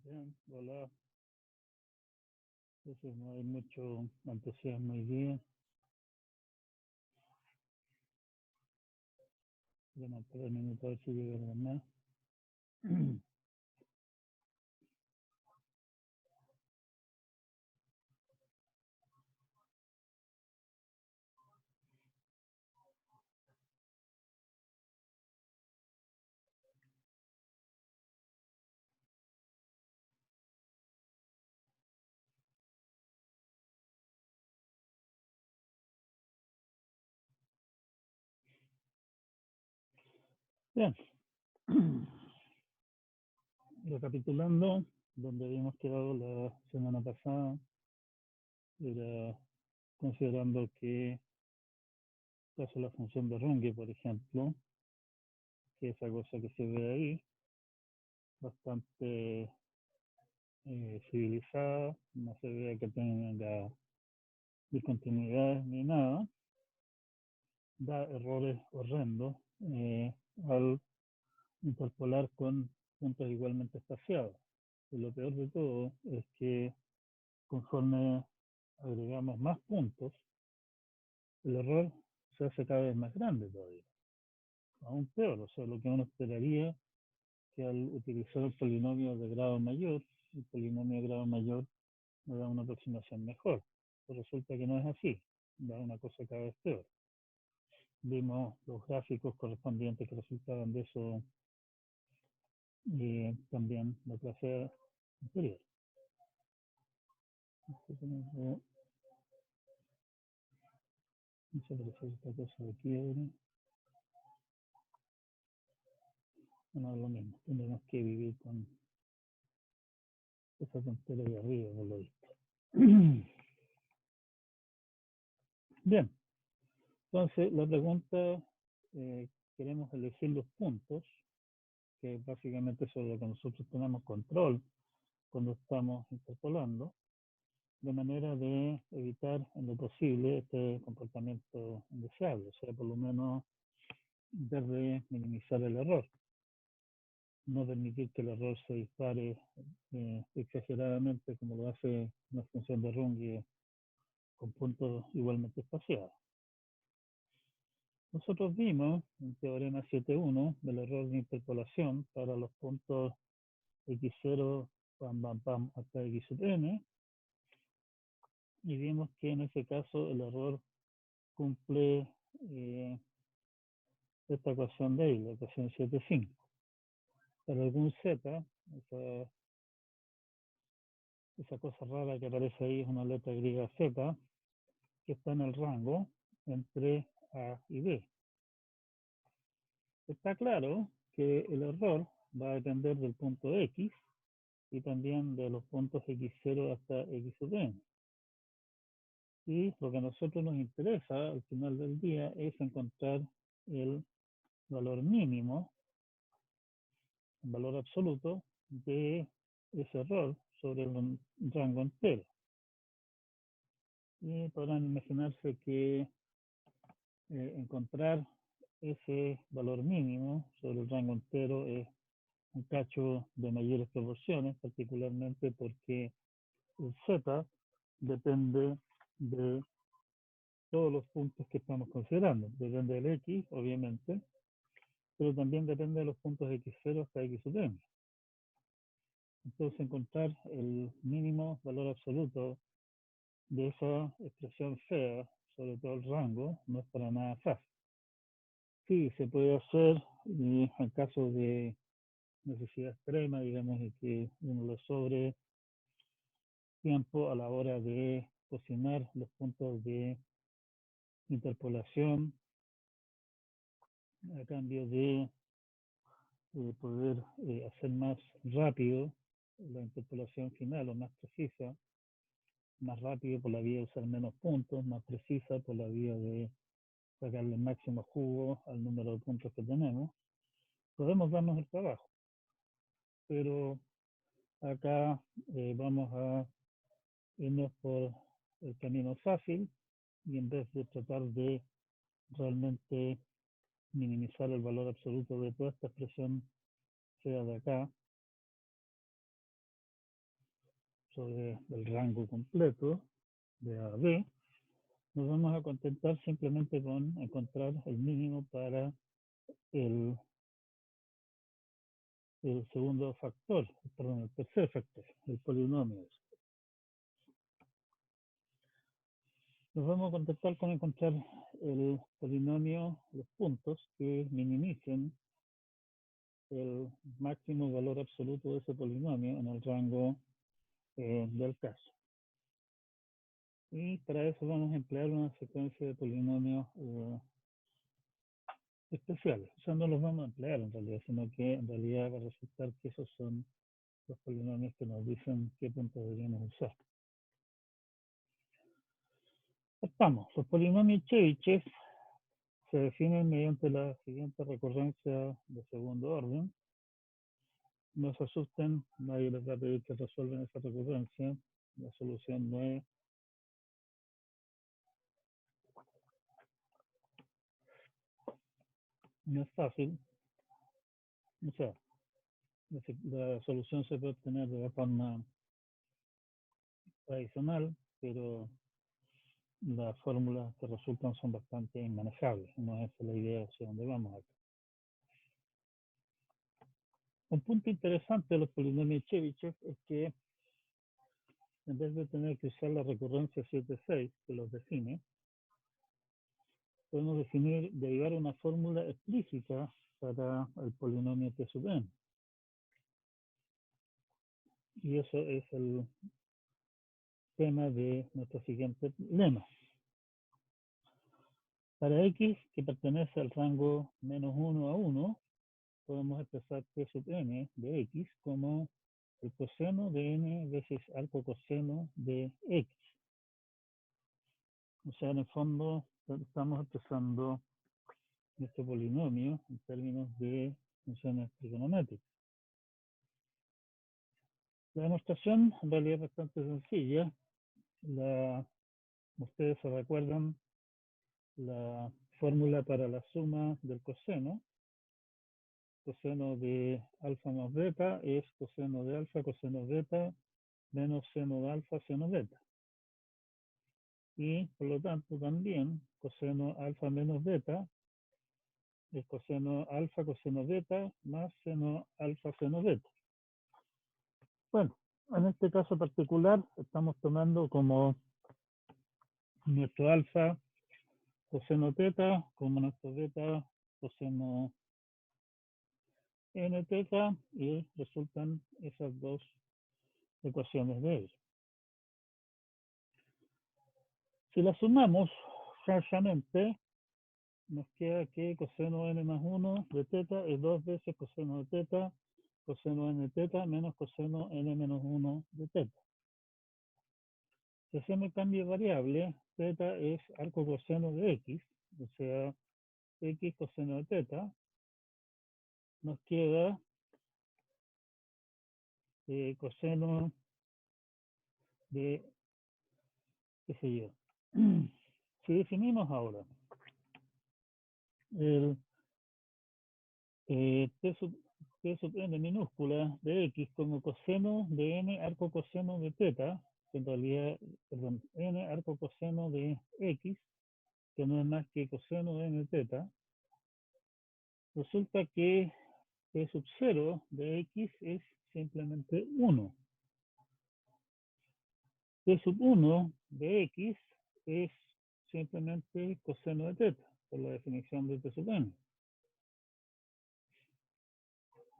Bien, hola. Entonces no hay mucho entusiasmo hoy día. Bueno, por el minuto a ver si llega algo más. Bien, recapitulando, donde habíamos quedado la semana pasada, era considerando que caso la función de Runge, por ejemplo, que esa cosa que se ve ahí, bastante civilizada, no se ve que tenga discontinuidades ni nada, da errores horrendos al interpolar con puntos igualmente espaciados. Y lo peor de todo es que conforme agregamos más puntos, el error se hace cada vez más grande todavía. Aún peor, o sea, lo que uno esperaría que al utilizar el polinomio de grado mayor, el polinomio de grado mayor me da una aproximación mejor. Pero resulta que no es así, da una cosa cada vez peor. Vimos los gráficos correspondientes que resultaban de eso y también la clase anterior. Vamos a aparecer esta cosa de aquí ahora. Bueno, es lo mismo, tendremos que vivir con esa tontera de arriba, por lo visto. Bien, entonces la pregunta, queremos elegir los puntos, que básicamente es lo que nosotros tenemos control cuando estamos interpolando, de manera de evitar en lo posible este comportamiento indeseable, o sea, por lo menos ver de minimizar el error, no permitir que el error se dispare exageradamente como lo hace una función de Runge con puntos igualmente espaciados. Nosotros vimos un teorema 7.1 del error de interpolación para los puntos x0 pam, pam, pam, hasta x sub n, y vimos que en ese caso el error cumple esta ecuación de ahí, la ecuación 7.5. Para algún z, esa cosa rara que aparece ahí es una letra griega z, que está en el rango entre A y B. Está claro que el error va a depender del punto X y también de los puntos X0 hasta X sub n. Y lo que a nosotros nos interesa al final del día es encontrar el valor mínimo, el valor absoluto de ese error sobre el rango entero. Y podrán imaginarse que encontrar ese valor mínimo sobre el rango entero es un cacho de mayores proporciones, particularmente porque el z depende de todos los puntos que estamos considerando. Depende del x, obviamente, pero también depende de los puntos x0 hasta x sub n. Entonces, encontrar el mínimo valor absoluto de esa expresión fea, sobre todo el rango, no es para nada fácil. Sí, se puede hacer en caso de necesidad extrema, digamos, de que uno le sobre tiempo a la hora de cocinar los puntos de interpolación a cambio de poder hacer más rápido la interpolación final o más precisa, más rápido por la vía de usar menos puntos, más precisa por la vía de sacarle el máximo jugo al número de puntos que tenemos, podemos darnos el trabajo. Pero acá vamos a irnos por el camino fácil y en vez de tratar de realmente minimizar el valor absoluto de toda esta expresión sea de acá, sobre el rango completo de A a B, nos vamos a contentar simplemente con encontrar el mínimo para el segundo factor, perdón, el tercer factor, el polinomio. Nos vamos a contentar con encontrar el polinomio, los puntos que minimicen el máximo valor absoluto de ese polinomio en el rango del caso. Y para eso vamos a emplear una secuencia de polinomios especiales. O sea, no los vamos a emplear en realidad, sino que en realidad va a resultar que esos son los polinomios que nos dicen qué puntos deberíamos usar. Estamos. Los polinomios Chebyshev se definen mediante la siguiente recurrencia de segundo orden. No se asusten, nadie les va a pedir que resuelvan esa recurrencia. La solución no es fácil. O sea, la solución se puede obtener de la forma tradicional, pero las fórmulas que resultan son bastante inmanejables. No es la idea hacia dónde vamos acá. Un punto interesante de los polinomios Chebyshev es que en vez de tener que usar la recurrencia 7,6 que los define, podemos derivar una fórmula explícita para el polinomio T sub n. Y eso es el tema de nuestro siguiente lema. Para x que pertenece al rango menos 1 a 1, podemos expresar T sub n de x como el coseno de n veces arco coseno de x. O sea, en el fondo estamos expresando nuestro polinomio en términos de funciones trigonométricas. La demostración en realidad es bastante sencilla. Ustedes se recuerdan la fórmula para la suma del coseno. Coseno de alfa más beta es coseno de alfa, coseno beta, menos seno de alfa, seno beta. Y por lo tanto también coseno alfa menos beta es coseno alfa, coseno beta, más seno alfa, seno beta. Bueno, en este caso particular estamos tomando como nuestro alfa coseno teta, como nuestro beta coseno n teta, y resultan esas dos ecuaciones de ellos. Si las sumamos francamente, nos queda que coseno n más 1 de teta es 2 veces coseno de teta, coseno n teta menos coseno n menos 1 de teta. Si hacemos el cambio de variable, teta es arco coseno de x, o sea, x coseno de teta, nos queda coseno de, qué sé yo. Si definimos ahora el T sub n minúscula de x como coseno de n arco coseno de teta, que en realidad, perdón, n arco coseno de x, que no es más que coseno de n teta, resulta que T sub 0 de x es simplemente 1. T sub 1 de x es simplemente coseno de teta, por la definición de T sub n.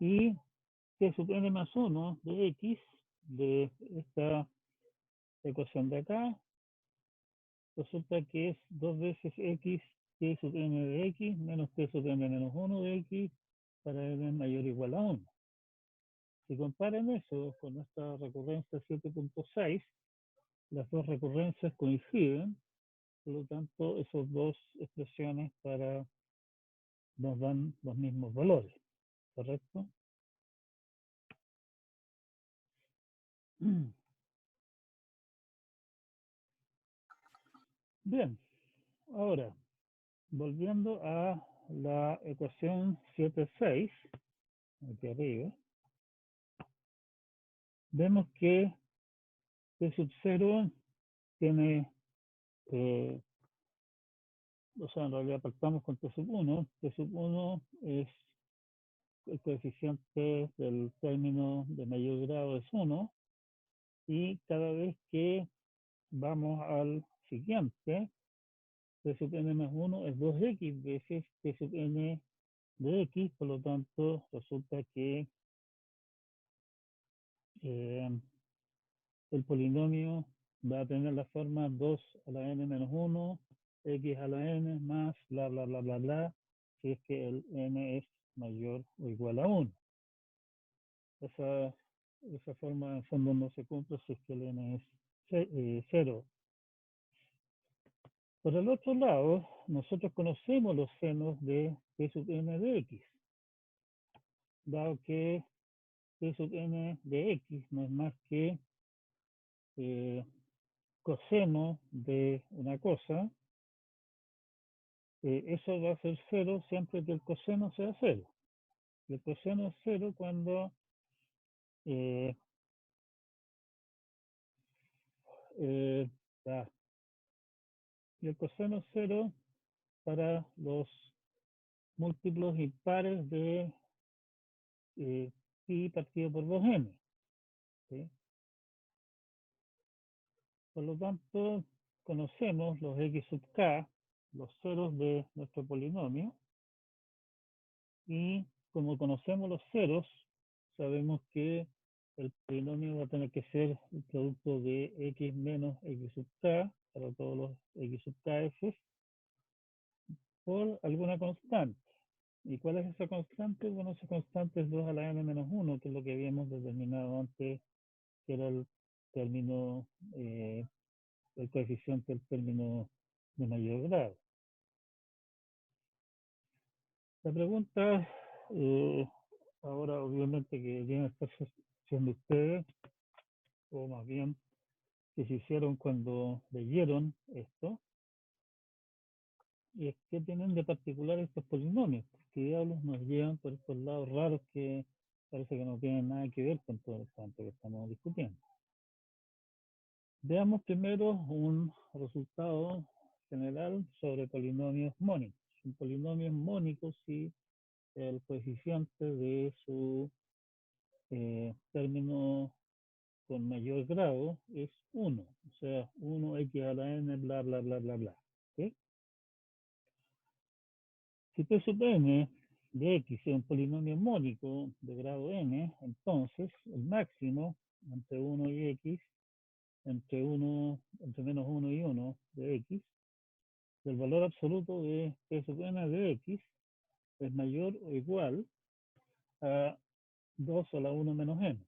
Y T sub n más 1 de x, de esta ecuación de acá, resulta que es 2 veces x T sub n de x menos T sub n menos 1 de x para n mayor o igual a 1. Si comparan eso con nuestra recurrencia 7.6, las dos recurrencias coinciden, por lo tanto, esas dos expresiones nos dan los mismos valores, ¿correcto? Bien, ahora, volviendo a la ecuación 7,6, aquí arriba, vemos que T sub 0 tiene, o sea, en realidad partamos con T sub 1. T sub 1 es el coeficiente del término de mayor grado es 1, y cada vez que vamos al siguiente, T sub n más 1 es 2x veces T sub n de x, por lo tanto resulta que el polinomio va a tener la forma 2 a la n menos 1, x a la n más bla bla bla bla bla, si es que el n es mayor o igual a 1. Esa forma en fondo no se cumple si es que el n es 0. Por el otro lado, nosotros conocemos los senos de T sub n de x, dado que T sub n de x no es más que coseno de una cosa. Eso va a ser 0 siempre que el coseno sea 0. El coseno es 0 cuando eh, y el coseno es 0 para los múltiplos impares de pi partido por 2n. ¿Sí? Por lo tanto, conocemos los x sub k, los ceros de nuestro polinomio, y como conocemos los ceros, sabemos que el polinomio va a tener que ser el producto de x menos x sub k para todos los x sub kf por alguna constante. ¿Y cuál es esa constante? Bueno, esa constante es 2 a la n menos 1, que es lo que habíamos determinado antes, que era el término, el coeficiente del término de mayor grado. La pregunta, ahora obviamente que deben estar haciendo ustedes, o más bien que se hicieron cuando leyeron esto, y es qué tienen de particular estos polinomios, porque diablos nos llevan por estos lados raros que parece que no tienen nada que ver con todo el cuanto que estamos discutiendo. Veamos primero un resultado general sobre polinomios mónicos. Un polinomio es mónico si el coeficiente de su término con mayor grado es 1, o sea, 1x a la n, bla, bla, bla, bla, bla. ¿Sí? Si P sub n de x es un polinomio mónico de grado n, entonces el máximo entre 1 y x, entre menos 1 y 1 de x, el valor absoluto de P sub n de x es mayor o igual a 2 a la 1 menos n.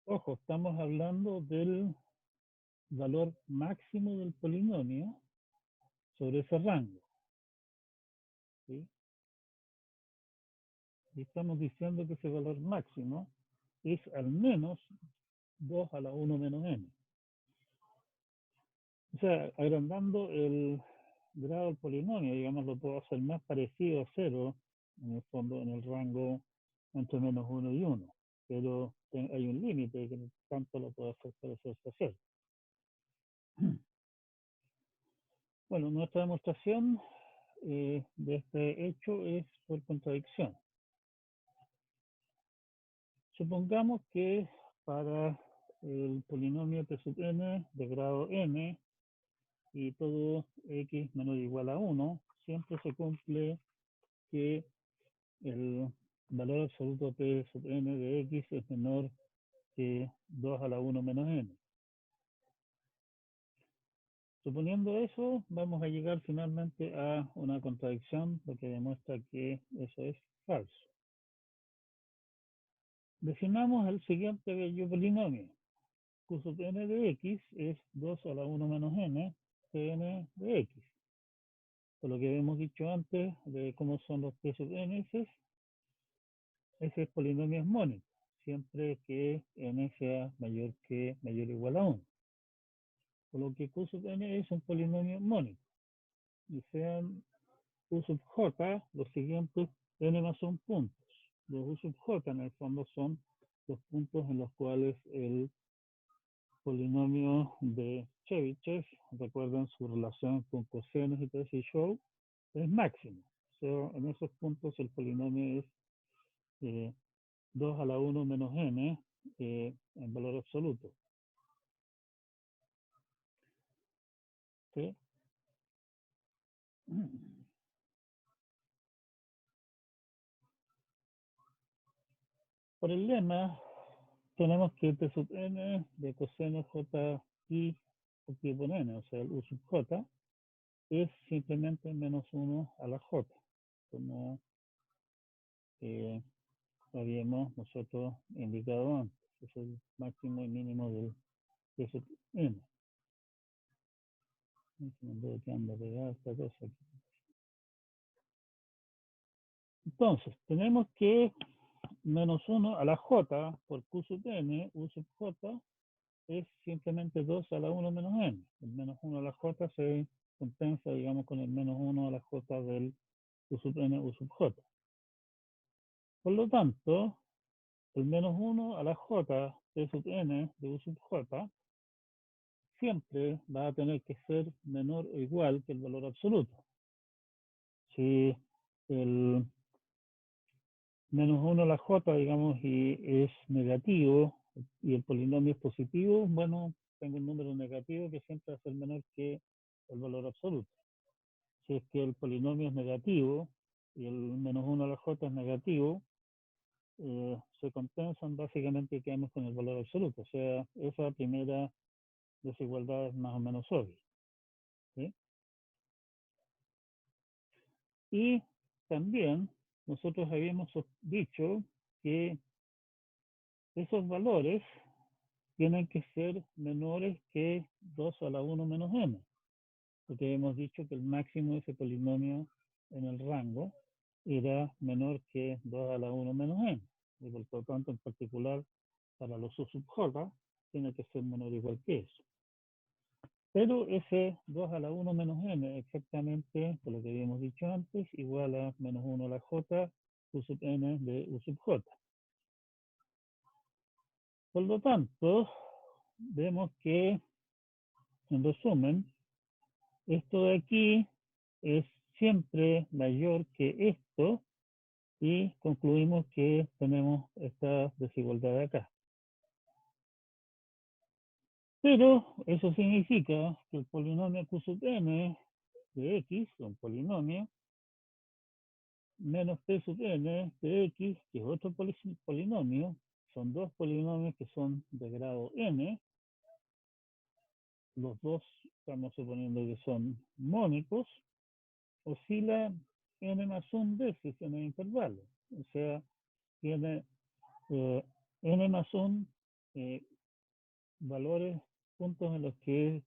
Ojo, estamos hablando del valor máximo del polinomio sobre ese rango. ¿Sí? Y estamos diciendo que ese valor máximo es al menos 2 a la 1 menos n. O sea, agrandando el grado del polinomio, digamos, lo puedo hacer más parecido a 0, en el fondo, en el rango entre menos 1 y 1. Pero hay un límite que tanto lo puedo hacer parecerse a 0. Bueno, nuestra demostración de este hecho es por contradicción. Supongamos que para el polinomio P sub n de grado n y todo x menor o igual a 1, siempre se cumple que el valor absoluto P sub n de x es menor que 2 a la 1 menos n. Suponiendo eso, vamos a llegar finalmente a una contradicción, lo que demuestra que eso es falso. Definamos el siguiente bello polinomio. Q sub n de x es 2 a la 1 menos n, Cn de x. Por lo que habíamos dicho antes de cómo son los P sub n, ese polinomio es mónico, siempre que n sea mayor o igual a 1. Por lo que Q sub n es un polinomio mónico. Y sean U sub j los siguientes n más 1 puntos. Los U sub j en el fondo son los puntos en los cuales el polinomio de Chebyshev, recuerden su relación con cosenos y Show, es máximo. O sea, en esos puntos el polinomio es 2 a la 1 menos n en valor absoluto. ¿Sí? Por el lema, tenemos que T sub n de coseno j i por n, o sea, el u sub j, es simplemente menos 1 a la j, como habíamos nosotros indicado antes. Es el máximo y mínimo del T sub n. Entonces, tenemos que menos 1 a la j por q sub n, u sub j, es simplemente 2 a la 1 menos n. El menos 1 a la j se compensa, digamos, con el menos 1 a la j del u sub n, u sub j. Por lo tanto, el menos 1 a la j de sub n de u sub j siempre va a tener que ser menor o igual que el valor absoluto. Si el menos 1 a la j, digamos, y es negativo y el polinomio es positivo, bueno, tengo un número negativo que siempre va a ser menor que el valor absoluto. Si es que el polinomio es negativo y el menos 1 a la j es negativo, se compensan básicamente y quedamos con el valor absoluto. O sea, esa primera desigualdad es más o menos obvia. ¿Sí? Y también nosotros habíamos dicho que esos valores tienen que ser menores que 2 a la 1 menos n, porque hemos dicho que el máximo de ese polinomio en el rango era menor que 2 a la 1 menos n, y por lo tanto, en particular, para los u sub j, tiene que ser menor o igual que eso. Pero ese 2 a la 1 menos n, exactamente, por lo que habíamos dicho antes, igual a menos 1 a la j, u sub n de u sub j. Por lo tanto, vemos que, en resumen, esto de aquí es siempre mayor que esto y concluimos que tenemos esta desigualdad de acá. Pero eso significa que el polinomio q sub n de x, un polinomio, menos p sub n de x, que es otro polinomio, son dos polinomios que son de grado n, los dos estamos suponiendo que son mónicos, oscila n más 1 veces en el intervalo. O sea, tiene n más 1 valores, puntos en los que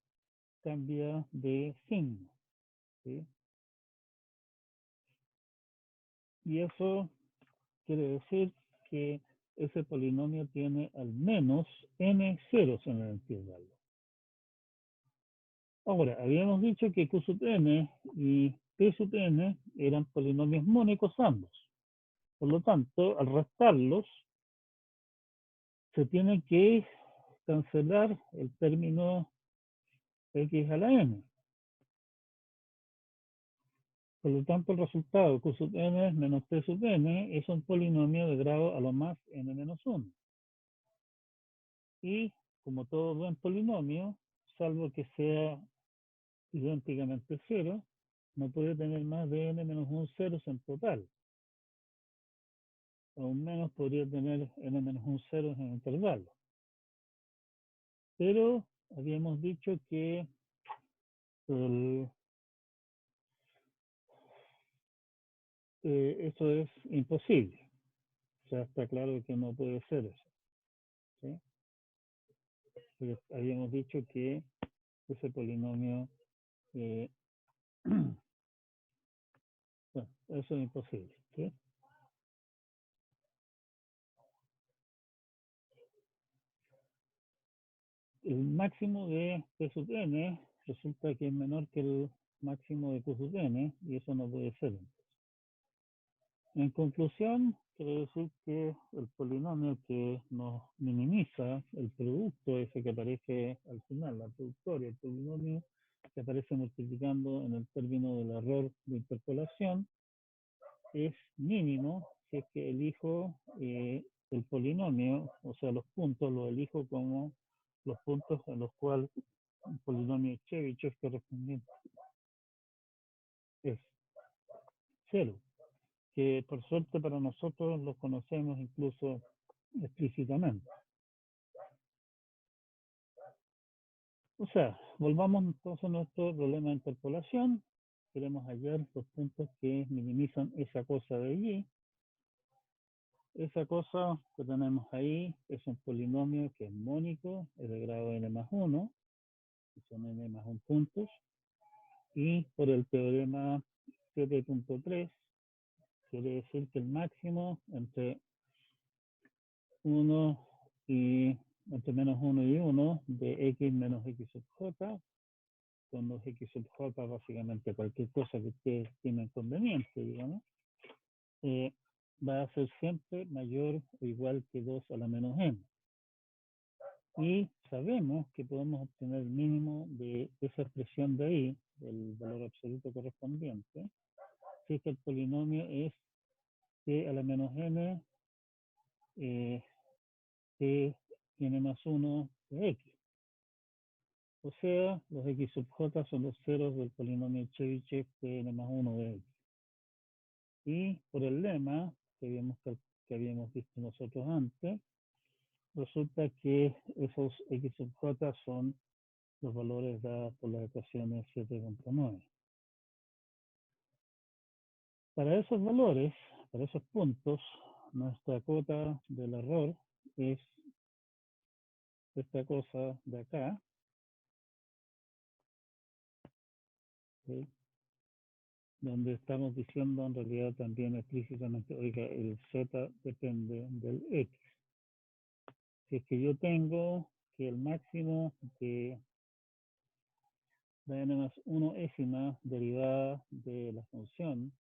cambia de signo. ¿Sí? Y eso quiere decir que ese polinomio tiene al menos n ceros en el intervalo. Ahora, habíamos dicho que q sub n y p sub n eran polinomios mónicos ambos. Por lo tanto, al restarlos, se tiene que cancelar el término x a la n. Por lo tanto, el resultado q sub n menos p sub n es un polinomio de grado a lo más n menos 1. Y, como todo buen polinomio, salvo que sea idénticamente cero, no puede tener más de n menos 1 ceros en total. Aún menos podría tener n menos 1 ceros en el intervalo. Pero habíamos dicho que eso es imposible. O sea, está claro que no puede ser eso. ¿Sí? Porque habíamos dicho que ese polinomio, bueno, eso es imposible. ¿Sí? El máximo de P sub n resulta que es menor que el máximo de Q sub n, y eso no puede ser. En conclusión, quiere decir que el polinomio que nos minimiza el producto, ese que aparece al final, la productoria, el polinomio que aparece multiplicando en el término del error de interpolación, es mínimo si es que elijo el polinomio, o sea, los puntos los elijo como los puntos en los cuales el polinomio Chebyshev correspondiente es cero, que por suerte para nosotros los conocemos incluso explícitamente. O sea, volvamos entonces a nuestro problema de interpolación. Queremos hallar los puntos que minimizan esa cosa de allí. Esa cosa que tenemos ahí es un polinomio que es mónico, es de grado n más 1, que son n más 1 puntos, y por el teorema 7.3 quiere decir que el máximo entre 1 y entre menos 1 y 1 de x menos x sub j, cuando x sub j básicamente cualquier cosa que ustedes tienen conveniente, digamos, va a ser siempre mayor o igual que 2 a la menos n. Y sabemos que podemos obtener el mínimo de esa expresión de ahí, del valor absoluto correspondiente, si es que el polinomio es t a la menos n, t n más 1 de x. O sea, los x sub j son los ceros del polinomio Chebyshev de n más 1 de x. Y por el lema que habíamos visto nosotros antes, resulta que esos x sub j son los valores dados por las ecuaciones 7.9. Para esos valores, para esos puntos, nuestra cota del error es esta cosa de acá, ¿sí? Donde estamos diciendo en realidad también explícitamente, oiga, el z depende del x. Si es que yo tengo que el máximo de la n más 1 ésima derivada de la función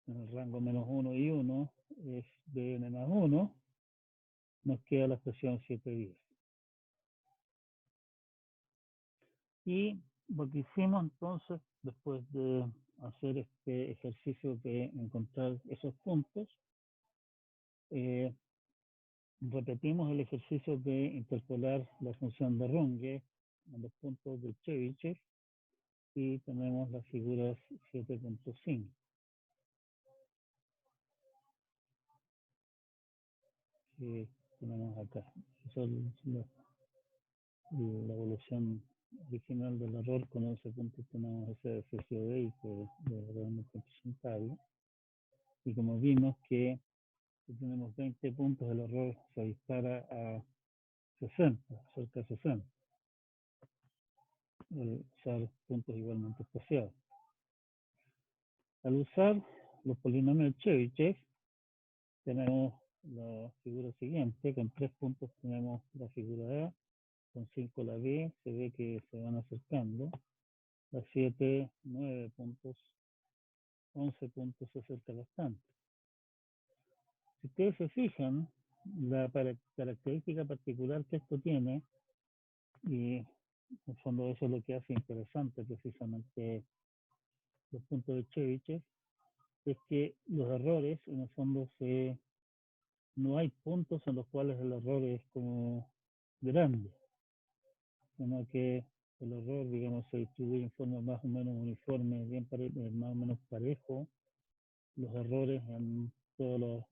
en el rango menos 1 y 1 es de n más 1, nos queda la expresión 710. Y lo que hicimos entonces, después de hacer este ejercicio de encontrar esos puntos, repetimos el ejercicio de interpolar la función de Runge en los puntos de Chebyshev y tenemos las figuras 7.5. Que tenemos acá. Eso es la evolución original del error. Con ese punto tenemos ese ejercicio de ahí que es realmente impresentable. Y como vimos que si tenemos 20 puntos, el error se dispara a 60, cerca de 60, al usar puntos igualmente espaciados. Al usar los polinomios Chebyshev, tenemos la figura siguiente, con 3 puntos tenemos la figura A, con 5 la B, se ve que se van acercando, la 7, 9 puntos, 11 puntos se acerca bastante. Si ustedes se fijan, la característica particular que esto tiene, y en el fondo eso es lo que hace interesante precisamente los puntos de Chebyshev, es que los errores en el fondo no hay puntos en los cuales el error es como grande, sino que el error, digamos, se distribuye en forma más o menos uniforme, bien más o menos parejo, los errores en todos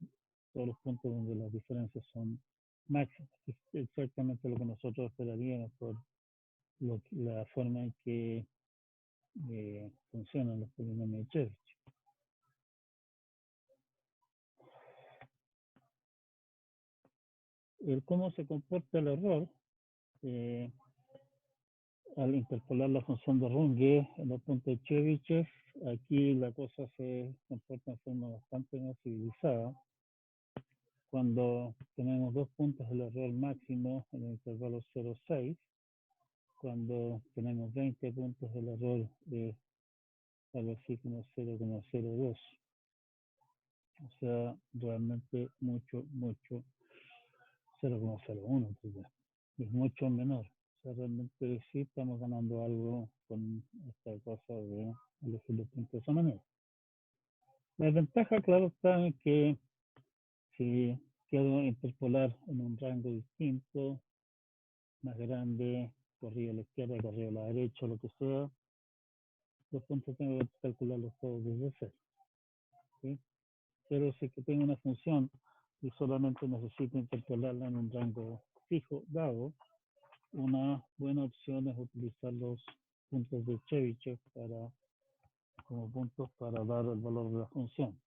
los puntos donde las diferencias son máximas. Es exactamente lo que nosotros esperaríamos por la forma en que funcionan los polinomios de Chebyshev. Cómo se comporta el error al interpolar la función de Runge en los puntos de Chebyshev. Aquí la cosa se comporta en forma bastante más civilizada. Cuando tenemos 2 puntos del error máximo en el intervalo 0,6, cuando tenemos 20 puntos del error de algo así como 0,02. O sea, realmente mucho, 0,01, entonces, es mucho menor. O sea, realmente sí estamos ganando algo con esta cosa de elegir los puntos de esa manera. La desventaja, claro, está en que si quiero interpolar en un rango distinto, más grande, corrido a la izquierda, corrido a la derecha, lo que sea, los puntos tengo que calcularlos todos desde cero. ¿Sí? Pero si es que tengo una función y solamente necesito interpolarla en un rango fijo dado, una buena opción es utilizar los puntos de Chebyshev como puntos para dar el valor de la función.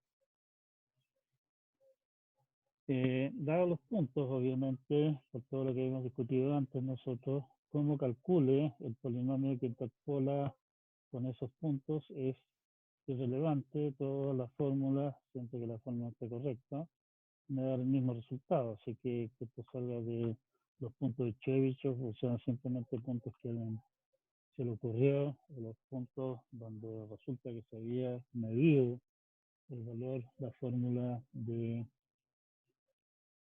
Dado los puntos, obviamente, por todo lo que hemos discutido antes nosotros, cómo calcule el polinomio que interpola con esos puntos es irrelevante. Todas las fórmulas, siempre que la fórmula esté correcta, me da el mismo resultado. Así que esto salga de los puntos de Chebyshev, o sea, simplemente puntos que se le ocurrió, o los puntos donde resulta que se había medido el valor, la fórmula de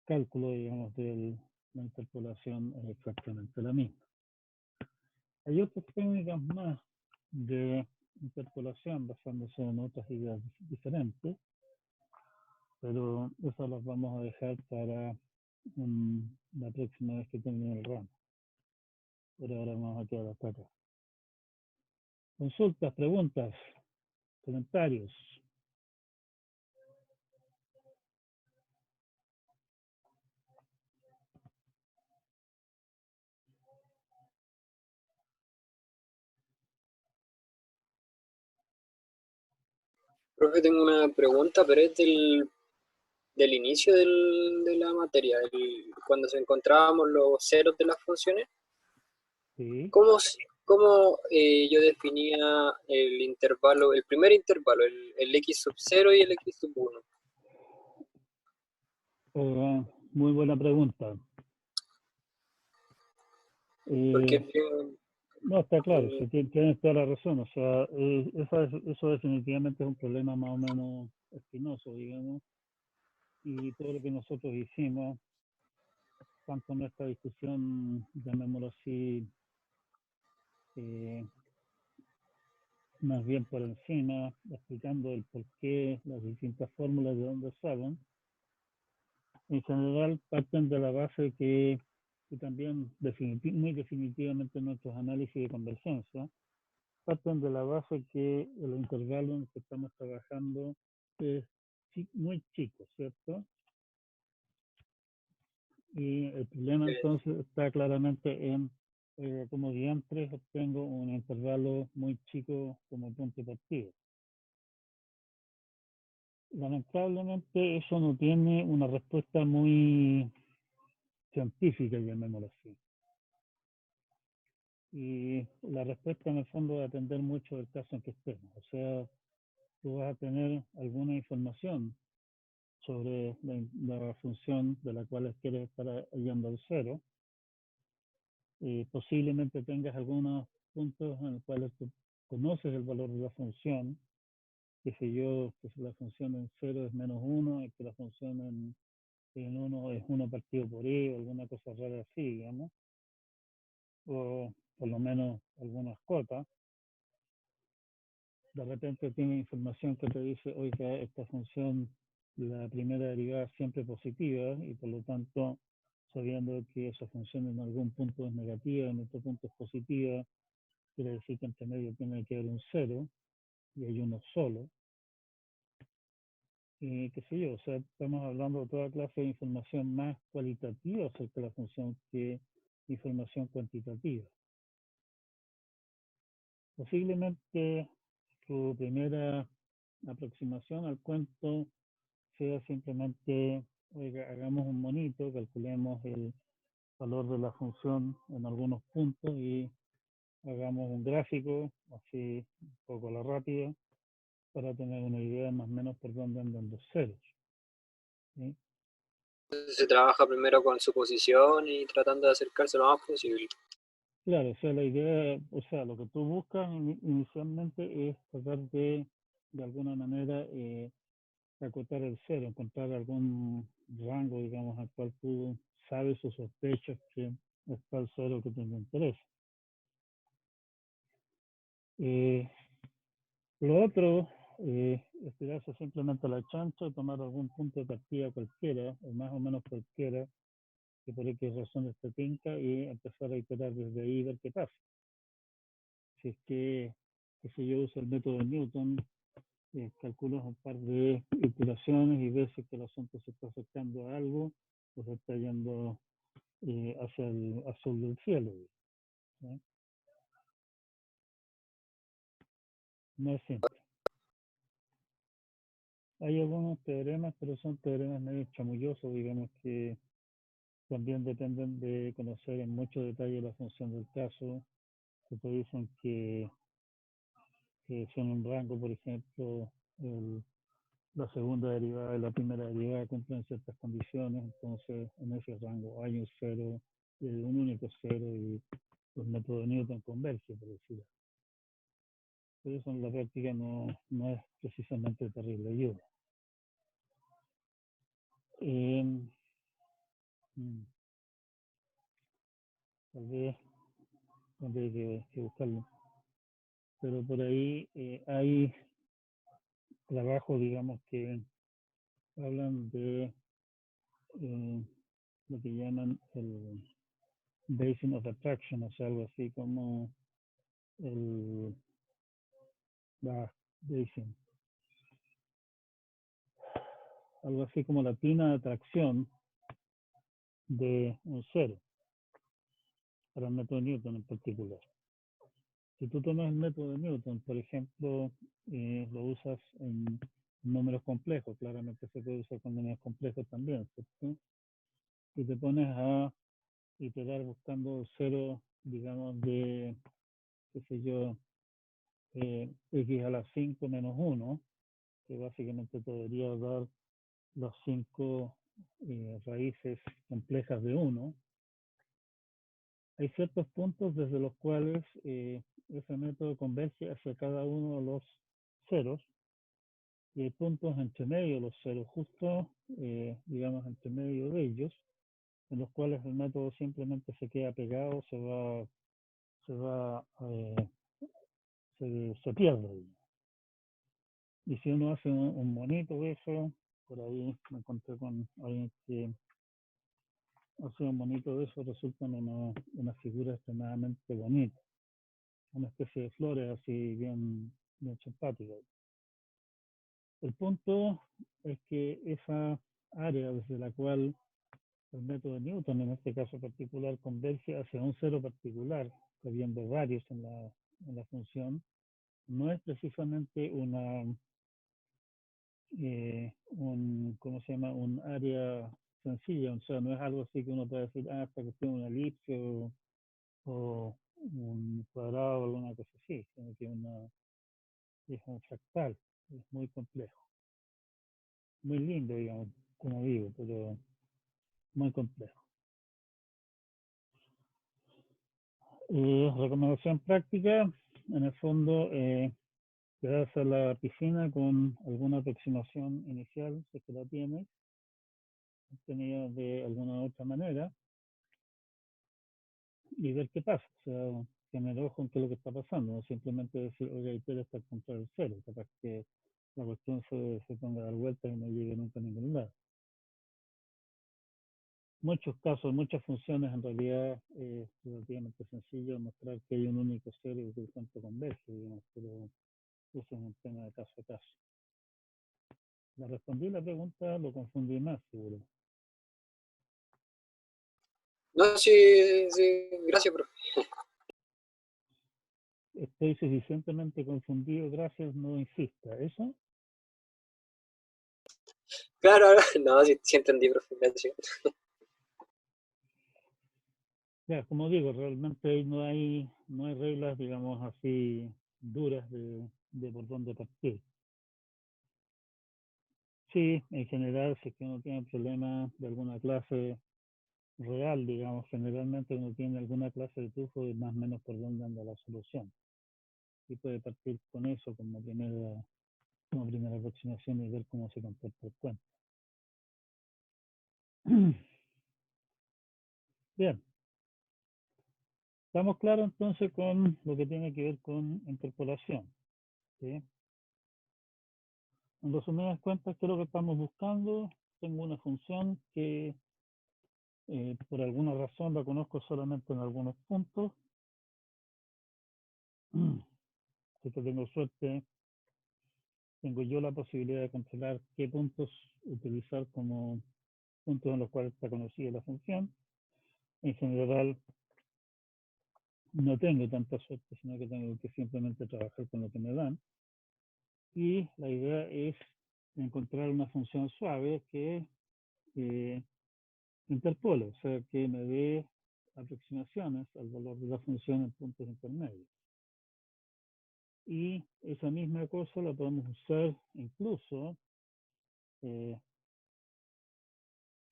cálculo, digamos, de la interpolación es exactamente la misma. Hay otras técnicas más de interpolación basándose en otras ideas diferentes, pero esas las vamos a dejar para la próxima vez que termine el ramo. Por ahora vamos a quedar hasta acá. Consultas, preguntas, comentarios. Profe, tengo una pregunta, pero es del inicio de la materia, cuando se encontrábamos los ceros de las funciones. Sí. ¿Cómo yo definía el intervalo, el primer intervalo, el x sub 0 y el x sub 1? Muy buena pregunta. Porque No, está claro, eh, sí, tienes toda la razón. O sea, eso definitivamente es un problema más o menos espinoso, digamos. Y todo lo que nosotros hicimos, tanto en esta discusión, llamémoslo así, eh, más bien por encima, explicando el por qué, las distintas fórmulas de dónde salen, en general parten de la base que también muy definitivamente nuestros análisis de convergencia, parten de la base que el intervalo en el que estamos trabajando es muy chico, ¿cierto? Y el problema entonces está claramente en como diantres obtengo un intervalo muy chico como punto de partida. Lamentablemente eso no tiene una respuesta muy científica, llamémoslo así. Y la respuesta en el fondo va a depender mucho del caso en que estemos. O sea, tú vas a tener alguna información sobre la función de la cual quieres estar yendo al cero. Posiblemente tengas algunos puntos en los cuales tú conoces el valor de la función, que si yo, que si la función en cero es menos 1, y que la función en 1 es 1 partido por e, o alguna cosa rara así, digamos, o por lo menos algunas cotas. De repente tiene información que te dice, oiga, esta función, la primera derivada es siempre positiva, y por lo tanto, sabiendo que esa función en algún punto es negativa, en otro punto es positiva, quiere decir que entre medio tiene que haber un cero, y hay uno solo. Y qué sé yo, o sea, estamos hablando de toda clase de información más cualitativa acerca de la función que información cuantitativa. Posiblemente tu primera aproximación al cuento sea simplemente, oiga, hagamos un monito, calculemos el valor de la función en algunos puntos y hagamos un gráfico, así un poco a la rápida, para tener una idea más o menos por dónde andan los ceros. ¿Sí? se trabaja primero con suposición y tratando de acercarse lo más posible. Claro, o sea, la idea, o sea, lo que tú buscas inicialmente es tratar de alguna manera, acotar el cero, encontrar algún rango, digamos, al cual tú sabes o sospechas que está el cero que te interesa. Lo otro, estirarse simplemente la chancha, tomar algún punto de partida cualquiera, o más o menos cualquiera, que por X razón te tinca, y empezar a iterar desde ahí y ver qué pasa. Si es que si yo uso el método de Newton, calculas un par de iteraciones y ves que el asunto se está acercando a algo, o se está yendo hacia el azul del cielo. ¿Sí? No es simple. Hay algunos teoremas, pero son teoremas medio chamullosos, digamos, que también dependen de conocer en mucho detalle la función del caso, que te dicen que son un rango, por ejemplo, la segunda derivada y la primera derivada cumplen ciertas condiciones, entonces en ese rango hay un cero, un único cero, y el método de Newton converge, por decirlo. Pero eso en la práctica no es precisamente terrible ayuda. Tal vez tendré que buscarlo. Pero por ahí hay trabajos, digamos, que hablan de lo que llaman el Basin of Attraction, o sea, algo así como el Basin, algo así como la tina de atracción de un cero, para el método de Newton en particular. Si tú tomas el método de Newton, por ejemplo, lo usas en números complejos, claramente se puede usar con números complejos también, ¿cierto? Y te pones a iterar buscando cero, digamos, de, qué sé yo, x a la 5 menos 1, que básicamente te debería dar las 5 raíces complejas de 1. Hay ciertos puntos desde los cuales ese método converge hacia cada uno de los ceros, y hay puntos entre medio de los ceros, justo, digamos, entre medio de ellos, en los cuales el método simplemente se queda pegado, se pierde. Y si uno hace un monito de eso, por ahí me encontré con alguien que hace un monito de eso, resulta una figura extremadamente bonita, una especie de flores así bien simpática. El punto es que esa área desde la cual el método de Newton, en este caso particular, converge hacia un cero particular, habiendo varios en la función, no es precisamente ¿cómo se llama? Un área sencilla, o sea, no es algo así que uno puede decir, esta cuestión es una elipse o un cuadrado o alguna cosa así, sino que es un fractal, es muy complejo, muy lindo, digamos, como digo, pero muy complejo. Recomendación práctica, en el fondo, quedarse a la piscina con alguna aproximación inicial, si es que la tienes, obtenida de alguna otra manera, y ver qué pasa. O sea, tener ojo en qué es lo que está pasando, no simplemente decir, oye, Itera está contra el cero, capaz que la cuestión se ponga a dar vueltas y no llegue nunca a ningún lado. Muchos casos, muchas funciones, en realidad es relativamente sencillo mostrar que hay un único cero y que el cuento converge, digamos, pero eso es un tema de caso a caso. La respondí la pregunta, lo confundí más, seguro. No, sí, sí, gracias, profe. Estoy suficientemente confundido, gracias, no insista. ¿Eso? Claro, no, sí, sí entendí, profe, gracias. Ya, como digo, realmente no hay reglas, digamos, así duras de por dónde partir. Sí, en general, si es que uno tiene problemas de alguna clase real, digamos, generalmente uno tiene alguna clase de tufo y más o menos por dónde anda la solución. Y puede partir con eso como primera como primera aproximación y ver cómo se comporta el cuento. Bien. Estamos claros entonces con lo que tiene que ver con interpolación. ¿Sí? En resumidas cuentas, ¿qué es lo que estamos buscando? Tengo una función que por alguna razón la conozco solamente en algunos puntos. Si que tengo suerte, tengo yo la posibilidad de controlar qué puntos utilizar como puntos en los cuales está conocida la función. En general, no tengo tanta suerte, sino que tengo que simplemente trabajar con lo que me dan. Y la idea es encontrar una función suave que interpole, o sea, que me dé aproximaciones al valor de la función en puntos intermedios. Y esa misma cosa la podemos usar incluso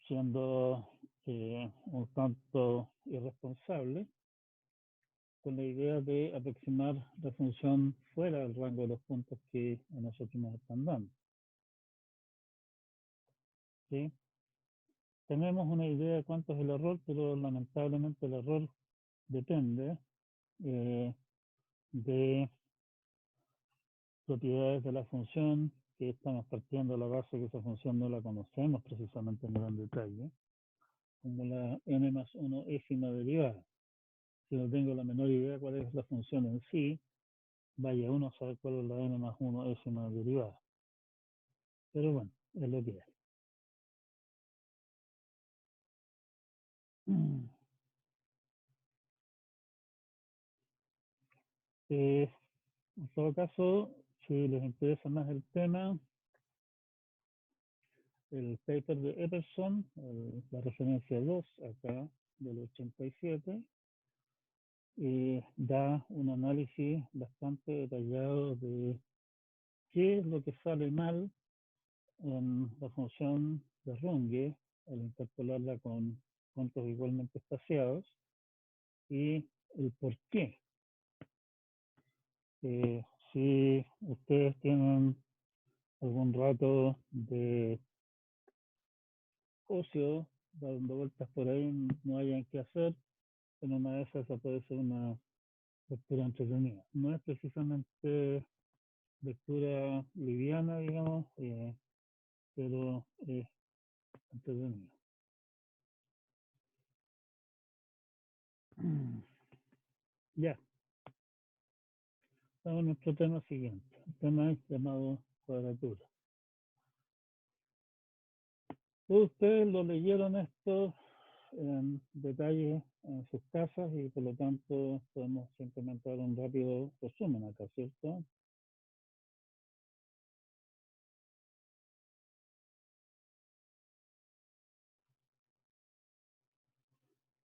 siendo un tanto irresponsable, con la idea de aproximar la función fuera del rango de los puntos que a nosotros nos están dando. ¿Sí? Tenemos una idea de cuánto es el error, pero lamentablemente el error depende de propiedades de la función, que estamos partiendo de la base que esa función no la conocemos precisamente en gran detalle, como la n más 1 ésima derivada. Si no tengo la menor idea cuál es la función en sí, vaya uno a saber cuál es la n más 1 ésima derivada. Pero bueno, es lo que es. En todo caso, si les interesa más el tema, el paper de Epperson, la referencia 2 acá, del 87, da un análisis bastante detallado de qué es lo que sale mal en la función de Runge al interpolarla con puntos igualmente espaciados y el por qué. Si ustedes tienen algún rato de ocio, dando vueltas por ahí, no hayan qué hacer, en una de esas esa puede ser una lectura entretenida. No es precisamente lectura liviana, digamos, pero es entretenido. Ya, vamos a nuestro tema siguiente. El tema es llamado cuadratura. Ustedes lo leyeron esto en detalle en sus casas y por lo tanto podemos simplemente dar un rápido resumen acá, ¿cierto?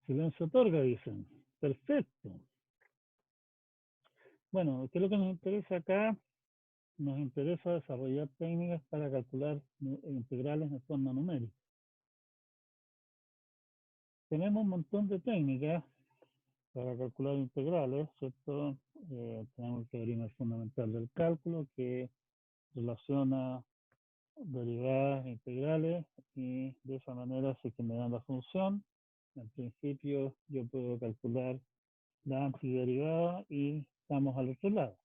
Silencio otorga, dicen. Perfecto. Bueno, ¿qué es lo que nos interesa acá? Nos interesa desarrollar técnicas para calcular integrales en forma numérica. Tenemos un montón de técnicas para calcular integrales, ¿cierto? Tenemos el teorema fundamental del cálculo que relaciona derivadas e integrales y de esa manera si que me dan la función, en principio yo puedo calcular la antiderivada y estamos al otro lado.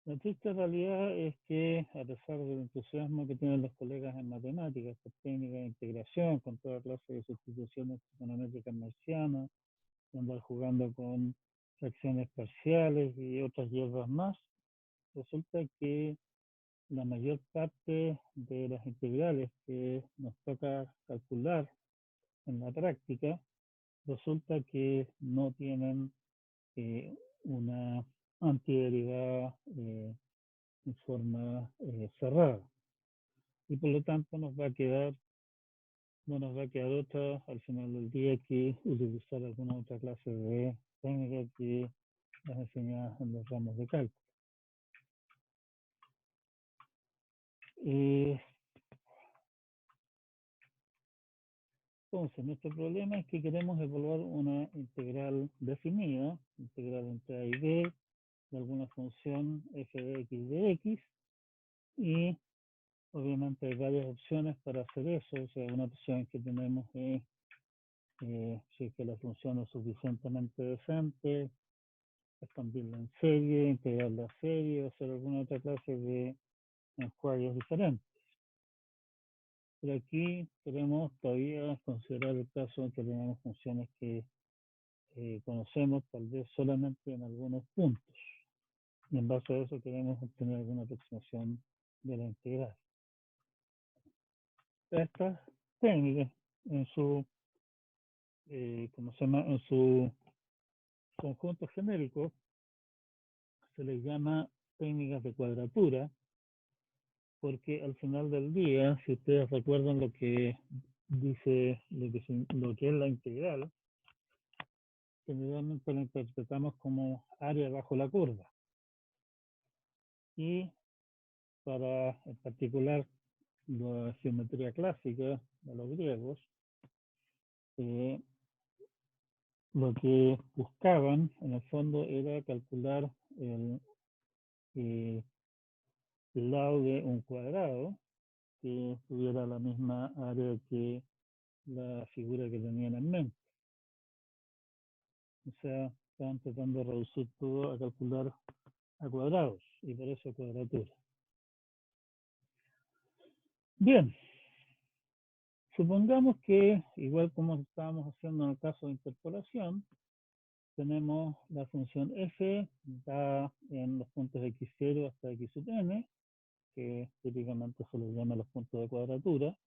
La triste realidad es que, a pesar del entusiasmo que tienen los colegas en matemáticas, por técnicas de integración, con toda clase de sustituciones trigonométricas marcianas, andar jugando con fracciones parciales y otras hierbas más, resulta que la mayor parte de las integrales que nos toca calcular en la práctica, resulta que no tienen una antiderivada en forma cerrada. Y por lo tanto no nos va a quedar otra al final del día que utilizar alguna otra clase de técnica que las enseñadas en los ramos de cálculo. Entonces, nuestro problema es que queremos evaluar una integral definida, integral entre a y b, de alguna función f de x, Y obviamente hay varias opciones para hacer eso. O sea, una opción que tenemos es si es que la función es suficientemente decente, expandirla en serie, integrar la serie o hacer alguna otra clase de enjuagues diferentes. Pero aquí queremos todavía considerar el caso en que tenemos funciones que conocemos tal vez solamente en algunos puntos. Y en base a eso queremos obtener alguna aproximación de la integral. Estas técnicas en su, ¿cómo se llama? En su conjunto genérico se les llama técnicas de cuadratura, porque al final del día, si ustedes recuerdan lo que dice, lo que es la integral, generalmente la interpretamos como área bajo la curva. Y para, en particular, la geometría clásica de los griegos, lo que buscaban en el fondo era calcular el lado de un cuadrado que tuviera la misma área que la figura que tenían en mente. O sea, estaban tratando de reducir todo a calcular a cuadrados y por eso cuadratura. Bien, supongamos que, igual como estábamos haciendo en el caso de interpolación, tenemos la función f dada en los puntos x0 hasta x sub n, que típicamente se les llama los puntos de cuadratura.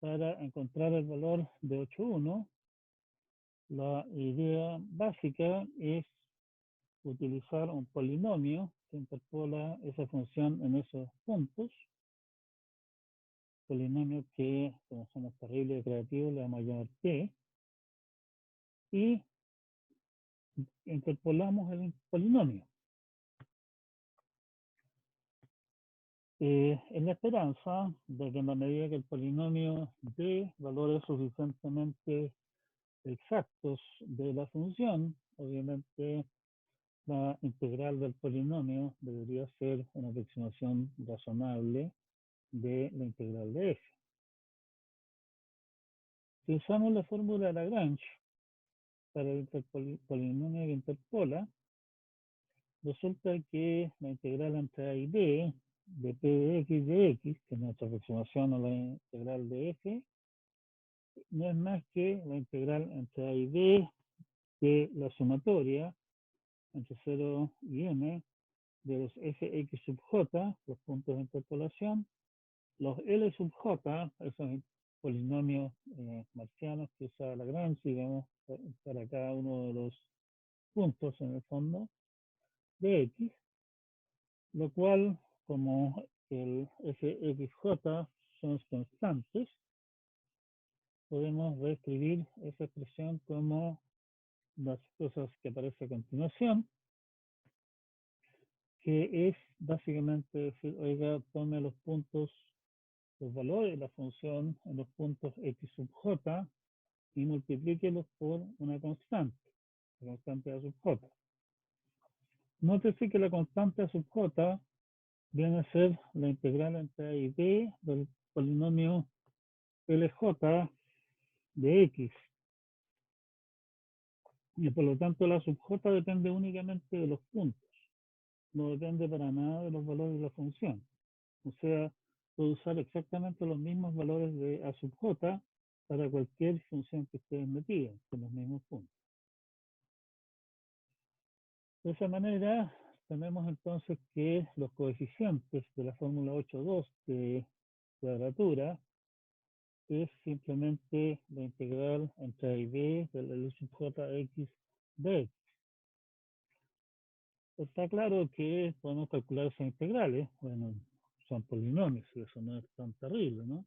Para encontrar el valor de 8,1, la idea básica es utilizar un polinomio que interpola esa función en esos puntos. Polinomio que, como somos terribles y creativos, le vamos a llamar t. Y interpolamos el polinomio. En la esperanza de que en la medida que el polinomio dé valores suficientemente exactos de la función, obviamente la integral del polinomio debería ser una aproximación razonable de la integral de f. Si usamos la fórmula de Lagrange para el polinomio que interpola, resulta que la integral entre a y b de p de x, que es nuestra aproximación a la integral de f, no es más que la integral entre a y b de la sumatoria entre 0 y m de los fx sub j, los puntos de interpolación, los L sub j, esos polinomios marcianos que usa Lagrange, digamos, para cada uno de los puntos en el fondo de x, lo cual, como el fxj son constantes, podemos reescribir esa expresión como las cosas que aparece a continuación, que es básicamente decir, oiga, tome los puntos, los valores de la función en los puntos x sub j y multiplíquelos por una constante, la constante a sub j. Nótese que la constante a sub j viene a ser la integral entre a y b del polinomio LJ de x. Y por lo tanto la sub j depende únicamente de los puntos. No depende para nada de los valores de la función. O sea, puedo usar exactamente los mismos valores de a sub j para cualquier función que ustedes me pidan, con los mismos puntos. De esa manera, tenemos entonces que los coeficientes de la fórmula 8.2 de cuadratura es simplemente la integral entre a y b del L sub j x de x. Está claro que podemos calcular esas integrales, bueno, son polinomios y eso no es tan terrible, ¿no?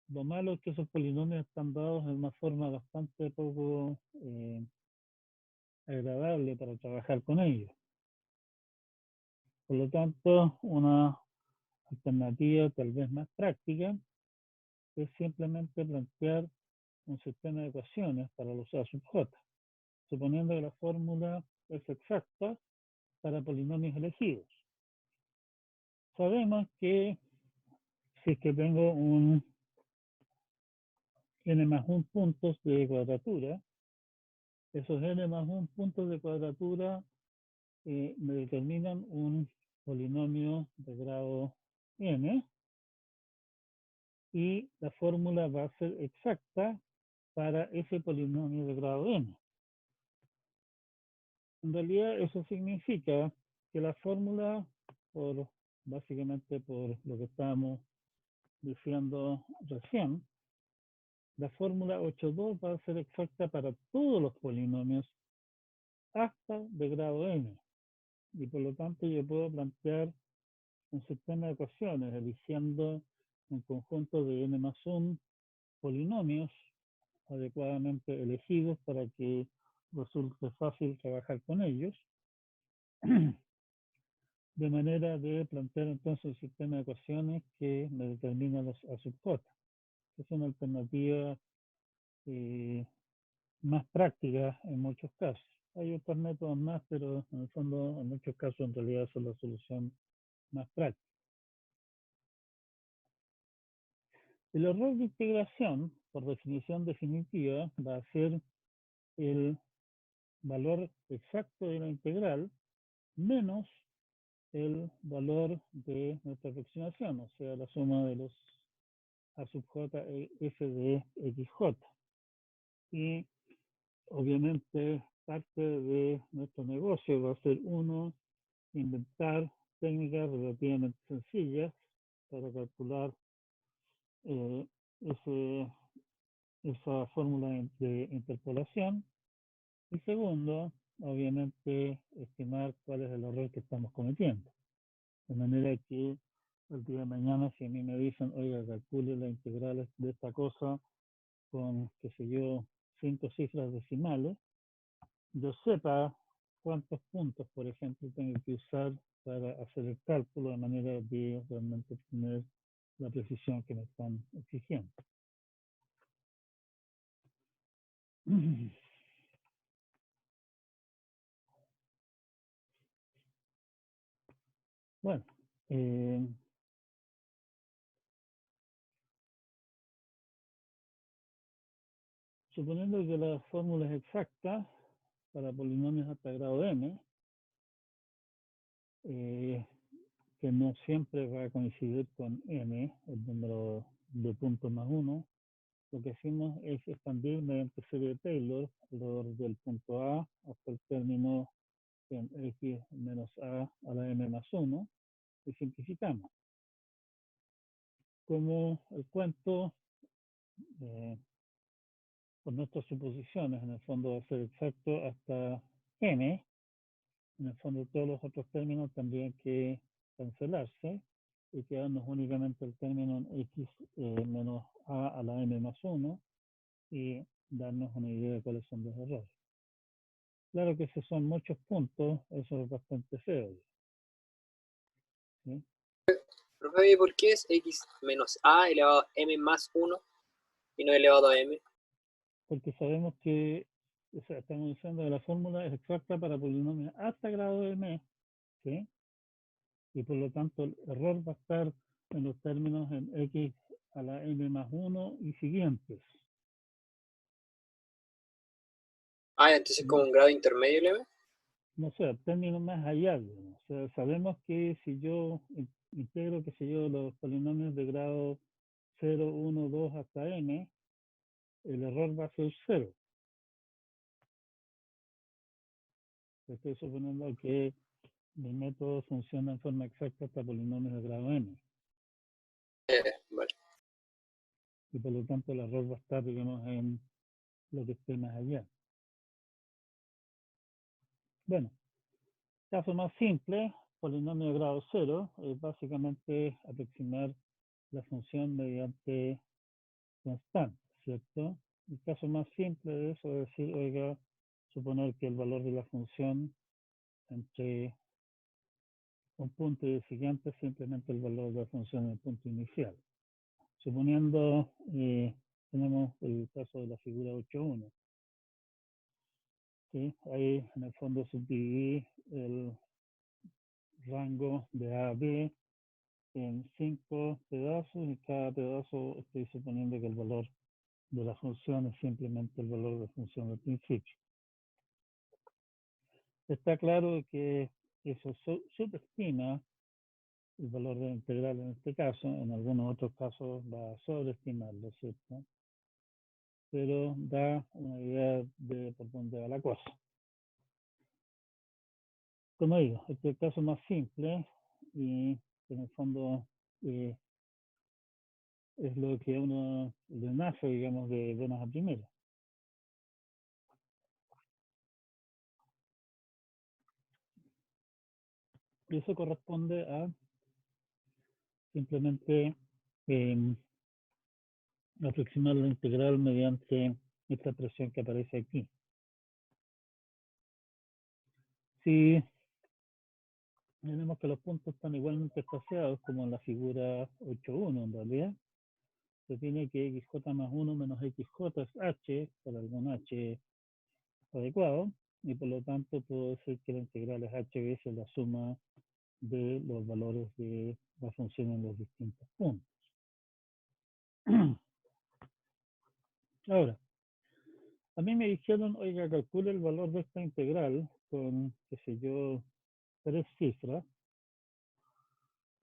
Lo malo es que esos polinomios están dados de una forma bastante poco agradable para trabajar con ellos. Por lo tanto, una alternativa tal vez más práctica es simplemente plantear un sistema de ecuaciones para los a sub j, suponiendo que la fórmula es exacta para polinomios elegidos. sabemos que si es que tengo un n más 1 puntos de cuadratura, esos n más 1 puntos de cuadratura me determinan un polinomio de grado n, y la fórmula va a ser exacta para ese polinomio de grado n. En realidad eso significa que la fórmula, básicamente por lo que estábamos diciendo recién, la fórmula 8.2 va a ser exacta para todos los polinomios hasta de grado n. Y por lo tanto yo puedo plantear un sistema de ecuaciones eligiendo un conjunto de n más 1 polinomios adecuadamente elegidos para que resulte fácil trabajar con ellos, de manera de plantear entonces un sistema de ecuaciones que me determina los A sub j. Es una alternativa más práctica en muchos casos. Hay otros métodos más, pero en el fondo, en muchos casos, en realidad son la solución más práctica. El error de integración, por definición definitiva, va a ser el valor exacto de la integral menos el valor de nuestra aproximación, o sea, la suma de los A sub j e f de xj. Y obviamente parte de nuestro negocio va a ser inventar técnicas relativamente sencillas para calcular esa fórmula de interpolación. Y segundo, obviamente, estimar cuál es el error que estamos cometiendo. De manera que el día de mañana, si a mí me dicen, oiga, calcule las integrales de esta cosa con, qué sé yo, 5 cifras decimales, yo sepa cuántos puntos, por ejemplo, tengo que usar para hacer el cálculo de manera de realmente obtener la precisión que me están exigiendo. Bueno, suponiendo que la fórmula es exacta para polinomios hasta grado m, que no siempre va a coincidir con n, el número de puntos más 1, lo que hacemos es expandir mediante serie de Taylor alrededor del punto A hasta el término en x menos a la m más 1 y simplificamos. Como el cuento, por nuestras suposiciones, en el fondo va a ser exacto hasta n, en el fondo todos los otros términos tendrían que cancelarse y quedarnos únicamente el término en x menos a la m más 1 y darnos una idea de cuáles son los errores. Claro que si son muchos puntos, eso es bastante feo. ¿Sí? Profe, ¿por qué es x menos a elevado a m más 1 y no elevado a m? Porque sabemos que, o sea, estamos diciendo que la fórmula es exacta para polinomios hasta grado de m, ¿sí? Y por lo tanto el error va a estar en los términos en x a la m más 1 y siguientes. Ah, entonces como un grado intermedio el m. No sé, términos más allá. ¿No? O sea, sabemos que si yo integro, qué sé yo, los polinomios de grado 0, 1, 2 hasta n, el error va a ser 0. Estoy suponiendo que mi método funciona en forma exacta para polinomios de grado n. Vale. Y por lo tanto el error va a estar, digamos, en lo que esté más allá. Bueno, caso más simple, polinomio de grado 0, es básicamente aproximar la función mediante constante, ¿cierto? El caso más simple de eso es decir, oiga, suponer que el valor de la función entre un punto y el siguiente es simplemente el valor de la función en el punto inicial. Suponiendo, tenemos el caso de la figura 8.1. ¿Sí? Ahí en el fondo subdividí el rango de A a B en 5 pedazos y cada pedazo estoy suponiendo que el valor de la función es simplemente el valor de función del principio. Está claro que eso subestima el valor de la integral en este caso, en algunos otros casos va a sobreestimarlo, ¿cierto? Pero da una idea de por dónde va la cosa. Como digo, este es el caso más simple y en el fondo es lo que uno le nace, digamos, de buenas a primeras. Y eso corresponde a simplemente aproximar la integral mediante esta expresión que aparece aquí. Si tenemos que los puntos están igualmente espaciados, como en la figura 8.1 en realidad, se tiene que xj más 1 menos xj es h, por algún h adecuado, y por lo tanto puedo decir que la integral es h veces la suma de los valores de la función en los distintos puntos. Ahora, a mí me dijeron, oiga, calcule el valor de esta integral con, qué sé yo, 3 cifras.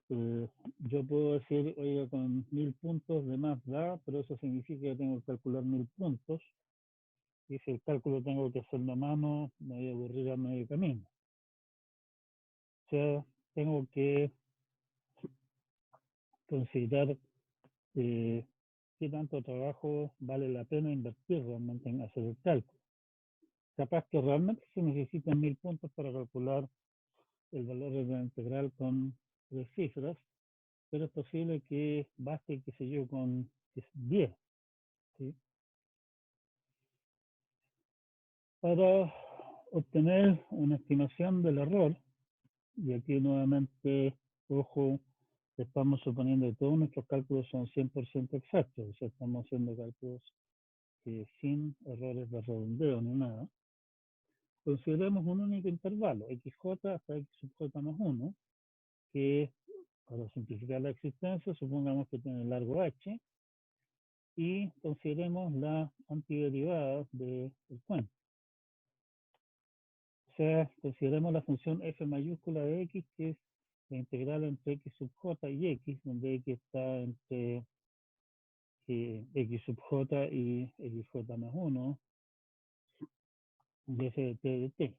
Yo puedo decir, oiga, con 1000 puntos de más da, pero eso significa que tengo que calcular 1000 puntos. Y si el cálculo tengo que hacerlo a mano, me voy a aburrir a medio camino. O sea, tengo que considerar qué tanto trabajo vale la pena invertir realmente en hacer el cálculo. Capaz que realmente se necesitan 1000 puntos para calcular el valor de la integral con 3 cifras, pero es posible que baste, qué sé yo, con 10. ¿Sí? Para obtener una estimación del error, y aquí nuevamente, ojo, estamos suponiendo que todos nuestros cálculos son 100% exactos, o sea, estamos haciendo cálculos sin errores de redondeo ni nada. Consideremos un único intervalo, xj hasta x sub j más 1, que para simplificar la existencia, supongamos que tiene largo h, y consideremos la antiderivada del cuento. O sea, consideremos la función f mayúscula de x, que es la integral entre x sub j y x, donde x está entre x sub j y xj más 1, de f de t de t.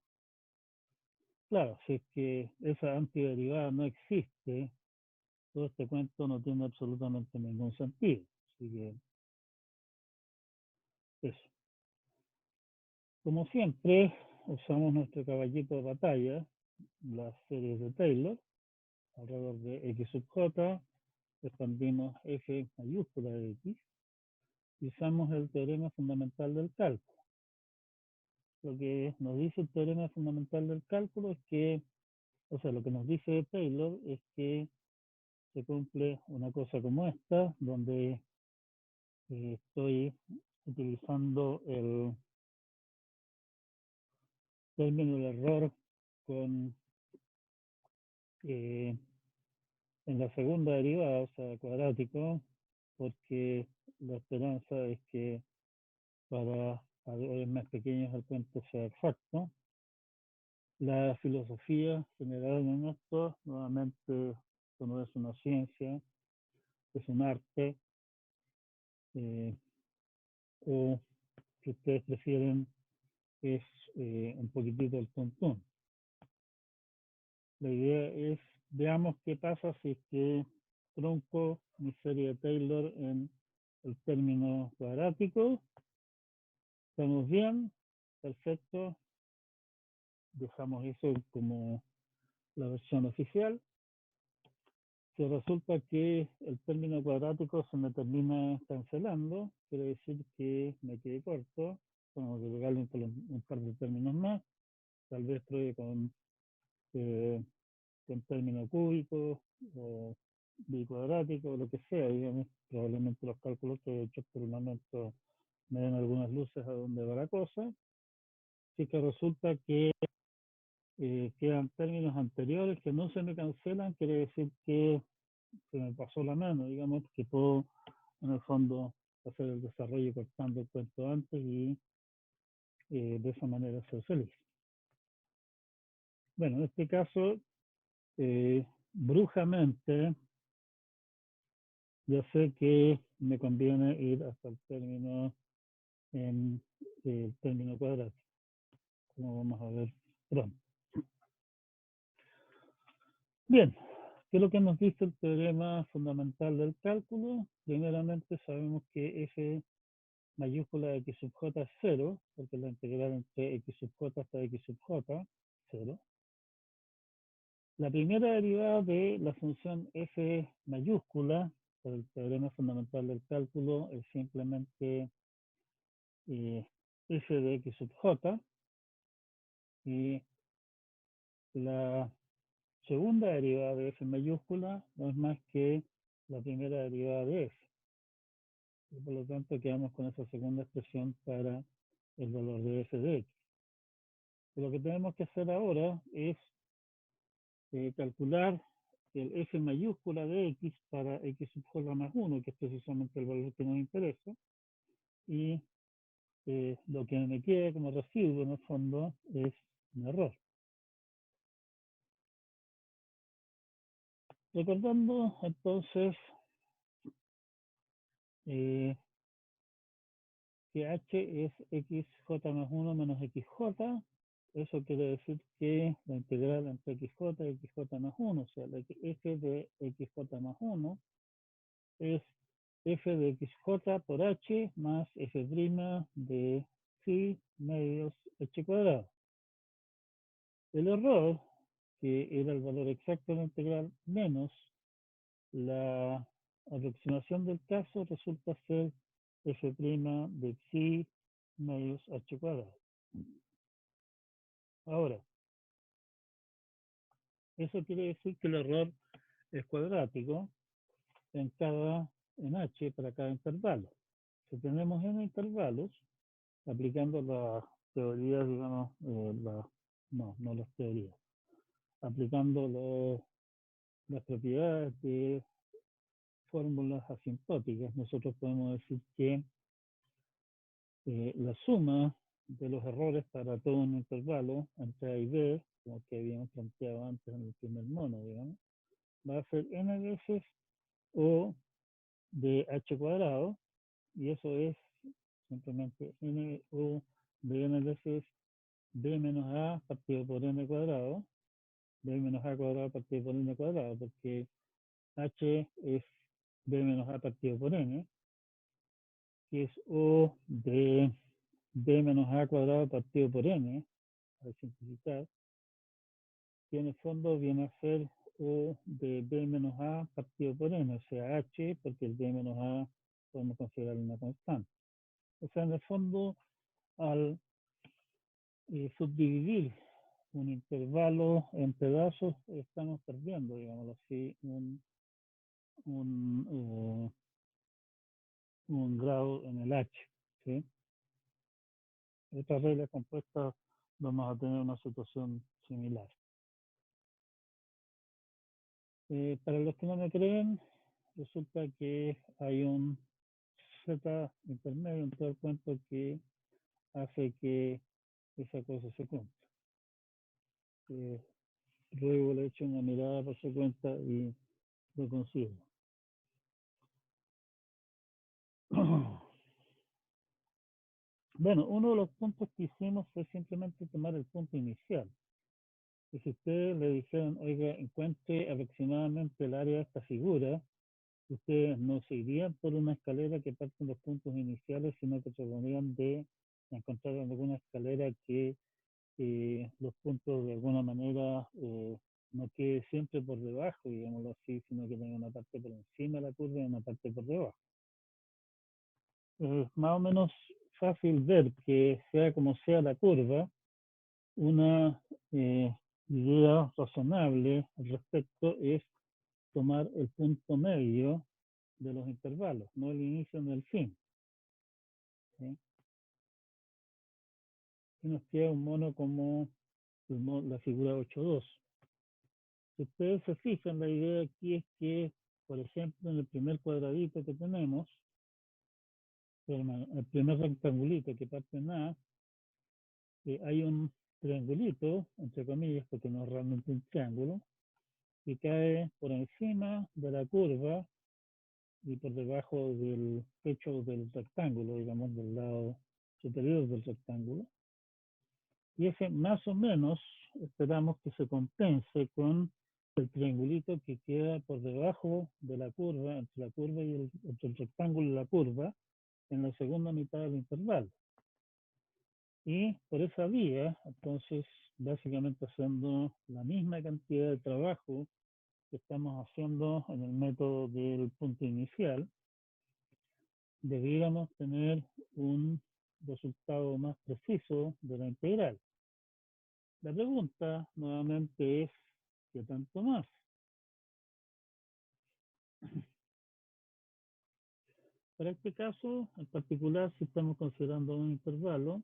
Claro, si es que esa antiderivada no existe, todo este cuento no tiene absolutamente ningún sentido. Así que, eso. Como siempre, usamos nuestro caballito de batalla, las series de Taylor, alrededor de x sub j, expandimos f mayúscula de x, y usamos el teorema fundamental del cálculo. Lo que nos dice el teorema fundamental del cálculo es que, o sea, lo que nos dice Taylor es que se cumple una cosa como esta, donde estoy utilizando el término del error con en la segunda derivada, o sea, cuadrático, porque la esperanza es que para valores más pequeños el cuento sea exacto. La filosofía general en esto, nuevamente, esto no es una ciencia, es un arte, o si ustedes prefieren, es un poquitito el tontón. La idea es, veamos qué pasa si es que trunco mi serie de Taylor en el término cuadrático. Estamos bien, perfecto. Dejamos eso como la versión oficial. Si resulta que el término cuadrático se me termina cancelando, quiere decir que me quedé corto. Tengo que agregarle un par de términos más. Tal vez pruebe con término cúbico o bicuadrático, o lo que sea, digamos. Probablemente los cálculos que he hecho por el momento me den algunas luces a dónde va la cosa. Así que resulta que quedan términos anteriores que no se me cancelan, quiere decir que se me pasó la mano, digamos, que puedo en el fondo hacer el desarrollo cortando el cuento antes y de esa manera ser feliz. Bueno, en este caso, brujamente, yo sé que me conviene ir hasta el término en el término cuadrático, como vamos a ver pronto. Bien, ¿qué es lo que nos dice el teorema fundamental del cálculo? Primeramente sabemos que f mayúscula de x sub j es 0, porque la integral entre x sub j hasta x sub j, 0. La primera derivada de la función f mayúscula, por el teorema fundamental del cálculo, es simplemente f de x sub j, y la segunda derivada de f mayúscula no es más que la primera derivada de f. Y por lo tanto quedamos con esa segunda expresión para el valor de f de x. Y lo que tenemos que hacer ahora es calcular el f mayúscula de x para x sub j más 1, que es precisamente el valor que nos interesa. Y lo que me queda como residuo en el fondo es un error. Recordando entonces que h es xj más 1 menos xj, eso quiere decir que la integral entre xj y xj más 1, o sea, la f de xj más 1 es f de xj por h más f' de phi medios h cuadrado. El error, que era el valor exacto de la integral menos la aproximación del caso, resulta ser f' de psi medios h cuadrado. Ahora, eso quiere decir que el error es cuadrático en h para cada intervalo. Si tenemos n intervalos, aplicando las teorías, digamos, no las teorías, aplicando las propiedades de fórmulas asintóticas, nosotros podemos decir que la suma de los errores para todo un intervalo entre A y B, como que habíamos planteado antes en el primer mono, digamos, va a ser n veces O de h cuadrado, y eso es simplemente n o de n veces b menos a partido por n cuadrado, b menos a cuadrado partido por n cuadrado, porque h es b menos a partido por n, que es o de b menos a cuadrado partido por n, para simplificar, que en el fondo viene a ser o de b menos a partido por n, o sea, h, porque el b menos a podemos considerar una constante. O sea, en el fondo, al subdividir un intervalo en pedazos, estamos perdiendo, digámoslo así, un grado en el h. ¿Sí? Estas reglas compuestas vamos a tener una situación similar. Para los que no me creen, resulta que hay un z intermedio en todo el cuento que hace que esa cosa se cumpla. Luego le echo una mirada por su cuenta y lo consigo. Bueno, uno de los puntos que hicimos fue simplemente tomar el punto inicial. Y si ustedes le dijeran, oiga, encuentre aproximadamente el área de esta figura, ustedes no se irían por una escalera que parte de los puntos iniciales, sino que tratarían de encontrar alguna escalera que los puntos de alguna manera no quede siempre por debajo, digámoslo así, sino que tenga una parte por encima de la curva y una parte por debajo. Es más o menos fácil ver que sea como sea la curva, una idea razonable al respecto es tomar el punto medio de los intervalos, no el inicio ni el fin. ¿Sí? Y nos queda un mono como la figura 8.2. Si ustedes se fijan, la idea aquí es que por ejemplo, en el primer cuadradito que tenemos, el primer rectangulito que parte en A, hay un triangulito, entre comillas, porque no es realmente un triángulo, que cae por encima de la curva y por debajo del pecho del rectángulo, digamos, del lado superior del rectángulo. Y ese más o menos esperamos que se compense con el triangulito que queda por debajo de la curva, entre la curva y entre el rectángulo y la curva, en la segunda mitad del intervalo. Y por esa vía, entonces, básicamente haciendo la misma cantidad de trabajo que estamos haciendo en el método del punto inicial, debiéramos tener un resultado más preciso de la integral. La pregunta nuevamente es, ¿qué tanto más? Para este caso, en particular, si estamos considerando un intervalo,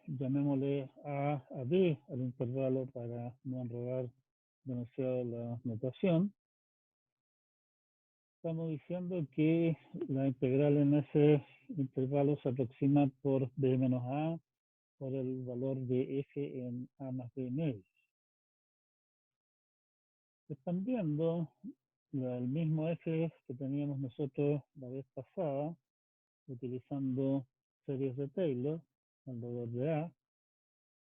llamémosle a B al intervalo para no enredar demasiado la notación. Estamos diciendo que la integral en ese intervalo se aproxima por B menos A por el valor de f en A más B medio. Expandiendo el mismo f que teníamos nosotros la vez pasada, utilizando series de Taylor alrededor de A,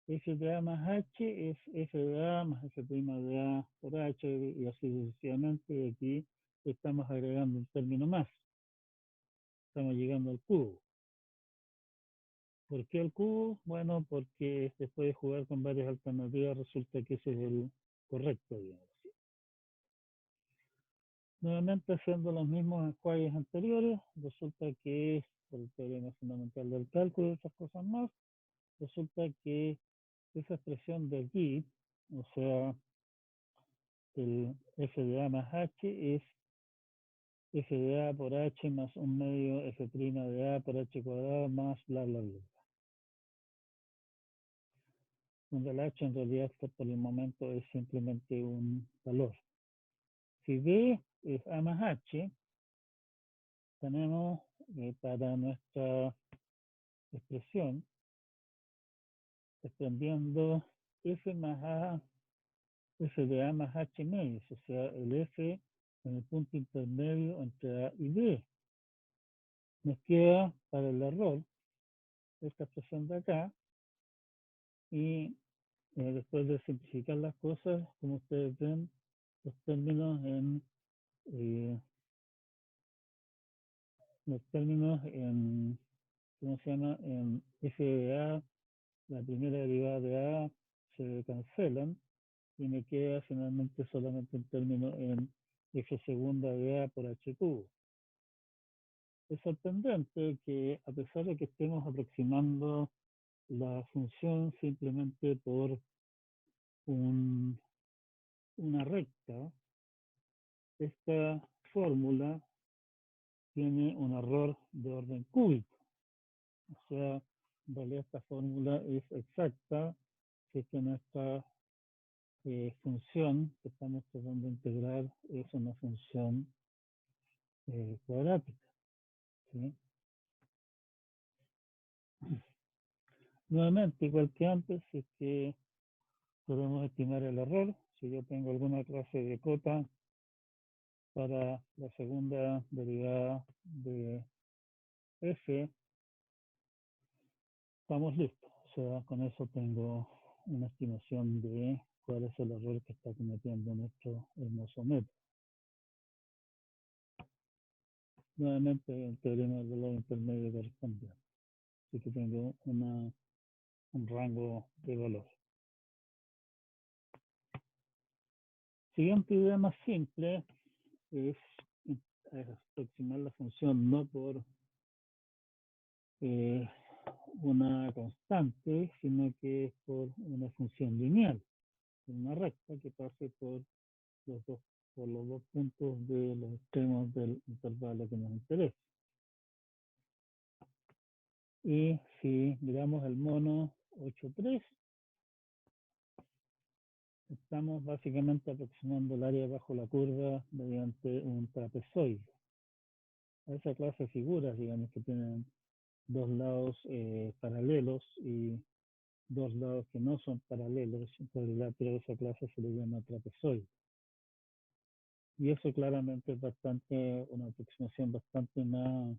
f de A más h es f de A más f' de A por h y así sucesivamente. Y aquí estamos agregando un término más. Estamos llegando al cubo. ¿Por qué el cubo? Bueno, porque después de jugar con varias alternativas resulta que ese es el correcto, digamos. Nuevamente haciendo los mismos enjuagues anteriores, resulta que, por el teorema fundamental del cálculo y otras cosas más, resulta que esa expresión de aquí, o sea, el f de A más h es f de A por h más un medio f' de A por h cuadrado más bla, bla, bla. Donde el h en realidad por el momento es simplemente un valor. Si B es A más H, tenemos para nuestra expresión, extendiendo F más A, F de A más H medios, o sea, el F en el punto intermedio entre A y B. Nos queda para el error esta expresión de acá y después de simplificar las cosas, como ustedes ven, los términos en ¿cómo se llama? En f de A, la primera derivada de A se cancelan y me queda finalmente solamente un término en f segunda de A por h cubo. Es sorprendente que a pesar de que estemos aproximando la función simplemente por una recta, esta fórmula tiene un error de orden cúbico. O sea, en realidad esta fórmula es exacta si es que nuestra función que estamos tratando de integrar es una función cuadrática. ¿Sí? Nuevamente, igual que antes, si es que podemos estimar el error, si yo tengo alguna clase de cota para la segunda derivada de f, estamos listos. O sea, con eso tengo una estimación de cuál es el error que está cometiendo nuestro hermoso método. Nuevamente el teorema del valor intermedio corresponde. Así que tengo un rango de valor. Siguiente idea más simple es aproximar la función no por una constante, sino que es por una función lineal, una recta que pase por los dos puntos de los extremos del intervalo que nos interesa. Y si miramos el mono 8.3, estamos básicamente aproximando el área bajo la curva mediante un trapezoide. Esa clase de figuras, digamos, que tienen dos lados paralelos y dos lados que no son paralelos, en realidad, pero esa clase se le llama trapezoide. Y eso claramente es bastante, una aproximación bastante más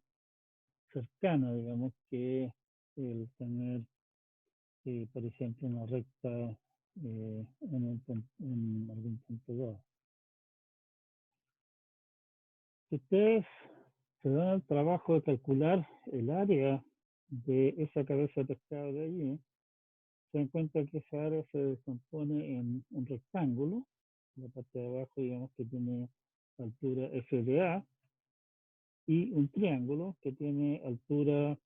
cercana, digamos, que el tener, por ejemplo, una recta en algún punto dado. Si ustedes se dan el trabajo de calcular el área de esa cabeza de pescado de allí, se dan cuenta que esa área se descompone en un rectángulo, la parte de abajo, digamos, que tiene altura f de a, y un triángulo que tiene altura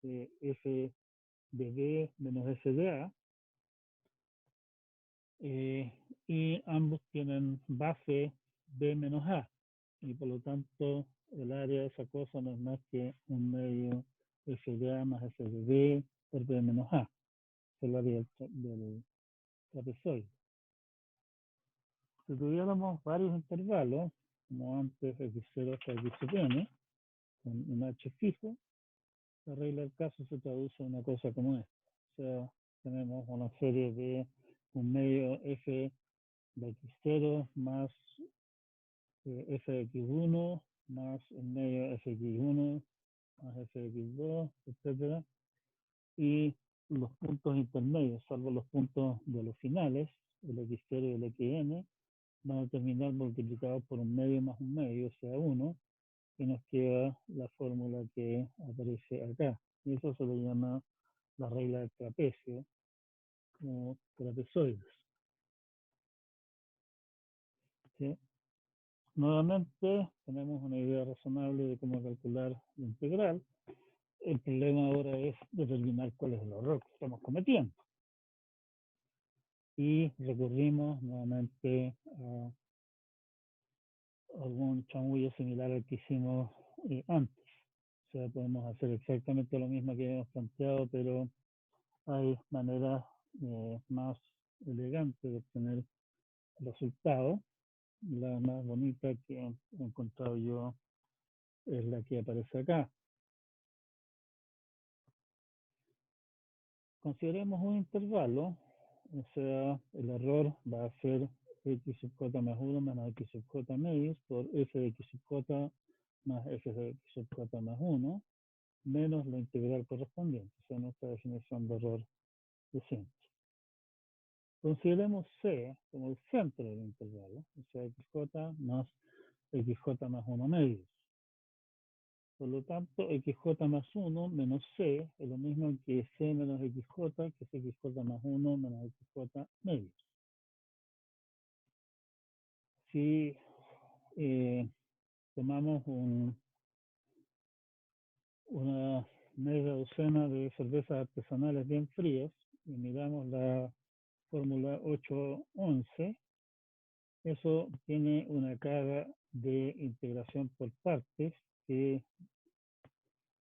f de b menos f de a, y ambos tienen base b menos a, y por lo tanto el área de esa cosa no es más que un medio f de a más f de b por b menos a, es el área del trapezoide. Si tuviéramos varios intervalos, como antes x0 hasta x sub n, con un h fijo, la regla del caso se traduce en una cosa como esta. O sea, tenemos una serie de un medio f de x0 más f de x1 más un medio f de x1 más f de x2, etcétera, y los puntos intermedios, salvo los puntos de los finales, el x0 y el xn, van a terminar multiplicados por un medio más un medio, o sea 1, y nos queda la fórmula que aparece acá. Y eso se le llama la regla del trapecio, como trapezoides. ¿Sí? Nuevamente, tenemos una idea razonable de cómo calcular la integral. El problema ahora es determinar cuál es el error que estamos cometiendo. Y recurrimos nuevamente a algún chamullo similar al que hicimos antes. O sea, podemos hacer exactamente lo mismo que hemos planteado, pero hay maneras más elegantes de obtener resultados. La más bonita que he encontrado yo es la que aparece acá. Consideremos un intervalo, o sea, el error va a ser x sub j más 1 menos x sub j medios por f de x sub j más f de x sub j más 1 menos la integral correspondiente, o sea, nuestra definición de error de simple. Consideremos C como el centro del intervalo, o sea, xj más 1 medios. Por lo tanto, xj más 1 menos c es lo mismo que c menos xj, que es xj más 1 menos xj medios. Si tomamos una media docena de cervezas artesanales bien frías y miramos la fórmula 811, eso tiene una carga de integración por partes que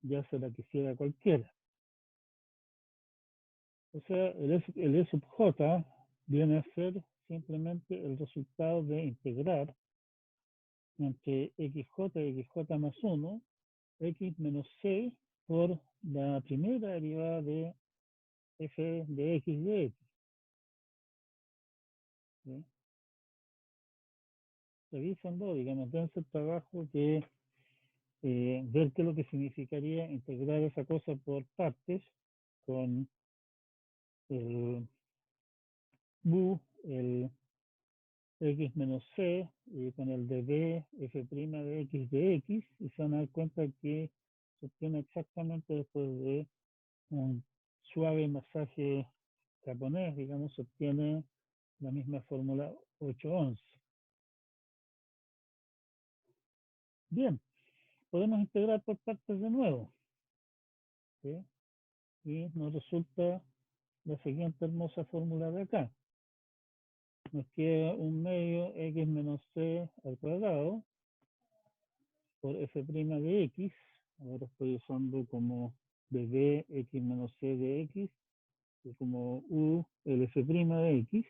ya se la quisiera cualquiera. O sea, el E sub j viene a ser simplemente el resultado de integrar entre xj y xj más 1, x menos c por la primera derivada de f de x de x. ¿Sí? Revísenlo, digamos, dense el trabajo de ver qué es lo que significaría integrar esa cosa por partes con el u, el x menos c, y con el de b, f' de x, y se van a dar cuenta que se obtiene exactamente después de un suave masaje japonés, digamos, se obtiene la misma fórmula 811. Bien, podemos integrar por partes de nuevo, ¿sí? Y nos resulta la siguiente hermosa fórmula de acá. Nos queda un medio x menos c al cuadrado por f' de x, ahora estoy usando como de b x menos c de x, y como u el f' de x,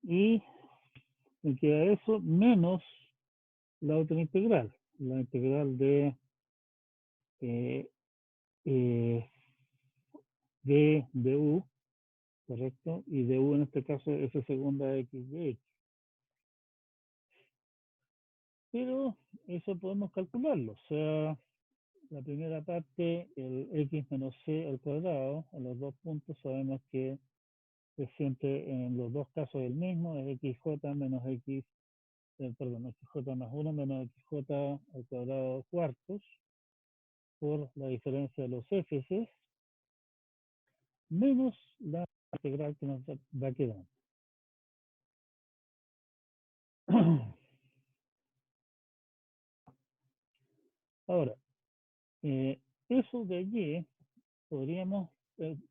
Y me queda eso menos la otra integral, la integral de eh, de u, ¿correcto? Y de u en este caso es segunda x de x. Pero eso podemos calcularlo, o sea, la primera parte, el x menos c al cuadrado, en los dos puntos sabemos que es siempre en los dos casos el mismo, es xj menos x, perdón, xj más 1 menos xj al cuadrado cuartos, por la diferencia de los f's, menos la integral que nos va quedando. Ahora, eso de allí podríamos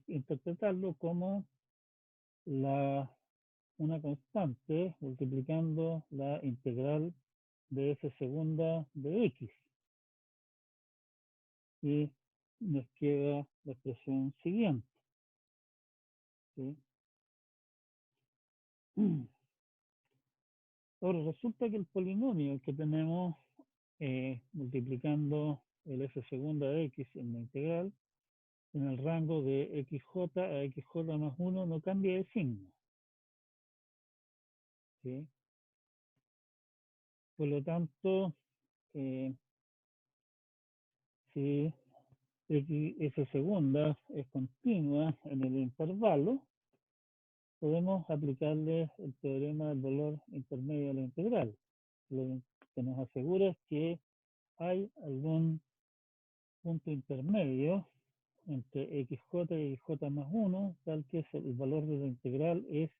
interpretarlo como una constante multiplicando la integral de f segunda de x. Y nos queda la expresión siguiente. ¿Sí? Ahora, resulta que el polinomio que tenemos multiplicando el f segunda de x en la integral, en el rango de xj a xj más 1 no cambia de signo. ¿Sí? Por lo tanto, si f segunda es continua en el intervalo, podemos aplicarle el teorema del valor intermedio de la integral. Lo que nos asegura es que hay algún punto intermedio entre xj y xj más 1, tal que el valor de la integral es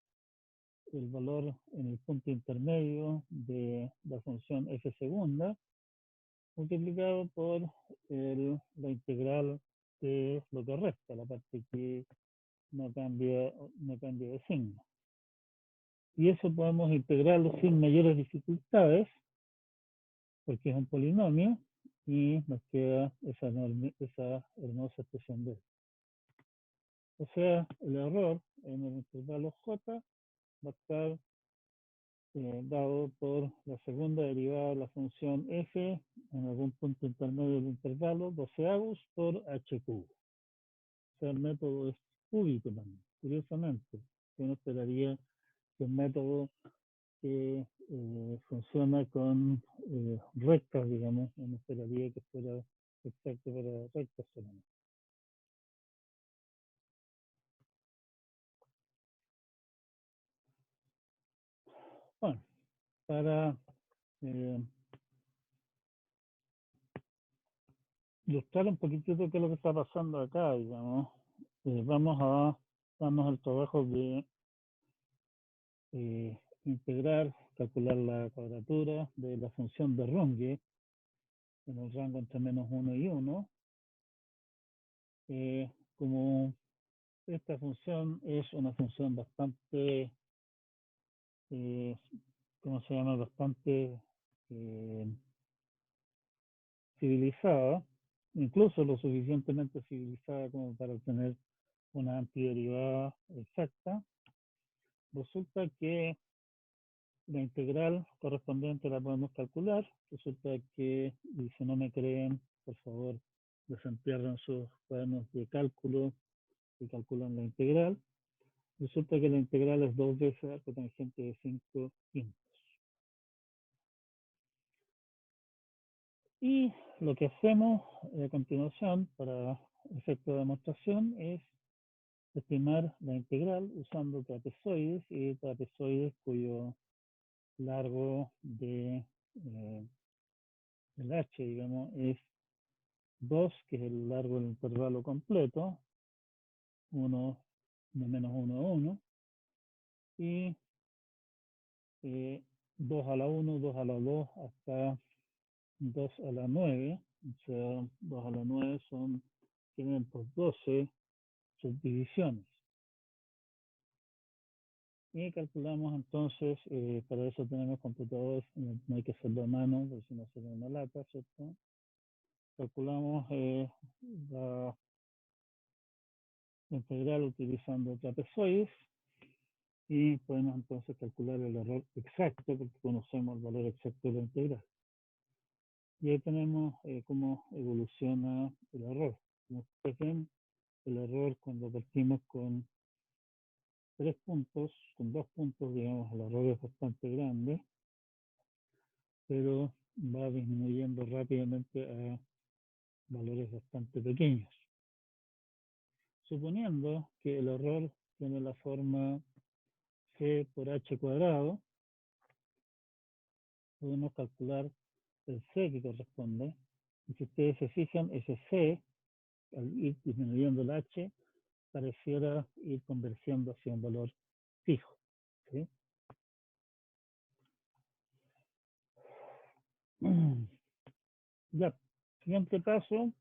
el valor en el punto intermedio de la función f segunda, multiplicado por la integral de lo que resta, la parte que no cambia de signo. Y eso podemos integrarlo sin mayores dificultades, porque es un polinomio, y nos queda esa hermosa expresión de él. O sea, el error en el intervalo j va a estar dado por la segunda derivada de la función f en algún punto intermedio del intervalo, 12avos por h cubo. O sea, el método es cúbico también, curiosamente. Uno esperaría que el método que funciona con rectas, digamos, uno esperaría que fuera exacto para rectas solamente. Bueno, para ilustrar un poquitito qué es lo que está pasando acá, digamos, vamos al trabajo de integrar, calcular la cuadratura de la función de Runge en el rango entre menos 1 y 1. Como esta función es una función bastante, ¿cómo se llama? Bastante civilizada, incluso lo suficientemente civilizada como para obtener una antiderivada exacta, resulta que la integral correspondiente la podemos calcular. Resulta que, y si no me creen, por favor, desentierren sus cuadernos de cálculo y calculan la integral. Resulta que la integral es 2 veces la cotangente de 5 quintos. Y lo que hacemos a continuación, para efecto de demostración, es estimar la integral usando trapezoides y trapezoides cuyo largo de el h, digamos, es 2, que es el largo del intervalo completo, 1 de menos 1 a 1, y 2 a la 1, 2 a la 2, hasta 2 a la 9, o sea, 2 a la 9 son 512 subdivisiones. Y calculamos entonces, para eso tenemos computadores, no hay que hacerlo a mano, porque si no sería una lata, ¿cierto? Calculamos la integral utilizando trapezoides y podemos entonces calcular el error exacto porque conocemos el valor exacto de la integral. Y ahí tenemos cómo evoluciona el error. Como ustedes ven, el error cuando partimos con 3 puntos, con 2 puntos, digamos, el error es bastante grande, pero va disminuyendo rápidamente a valores bastante pequeños. Suponiendo que el error tiene la forma c por h cuadrado, podemos calcular el c que corresponde. Y si ustedes se fijan, ese c, al ir disminuyendo el h, pareciera ir convergiendo hacia un valor fijo. ¿Sí? Ya, siguiente paso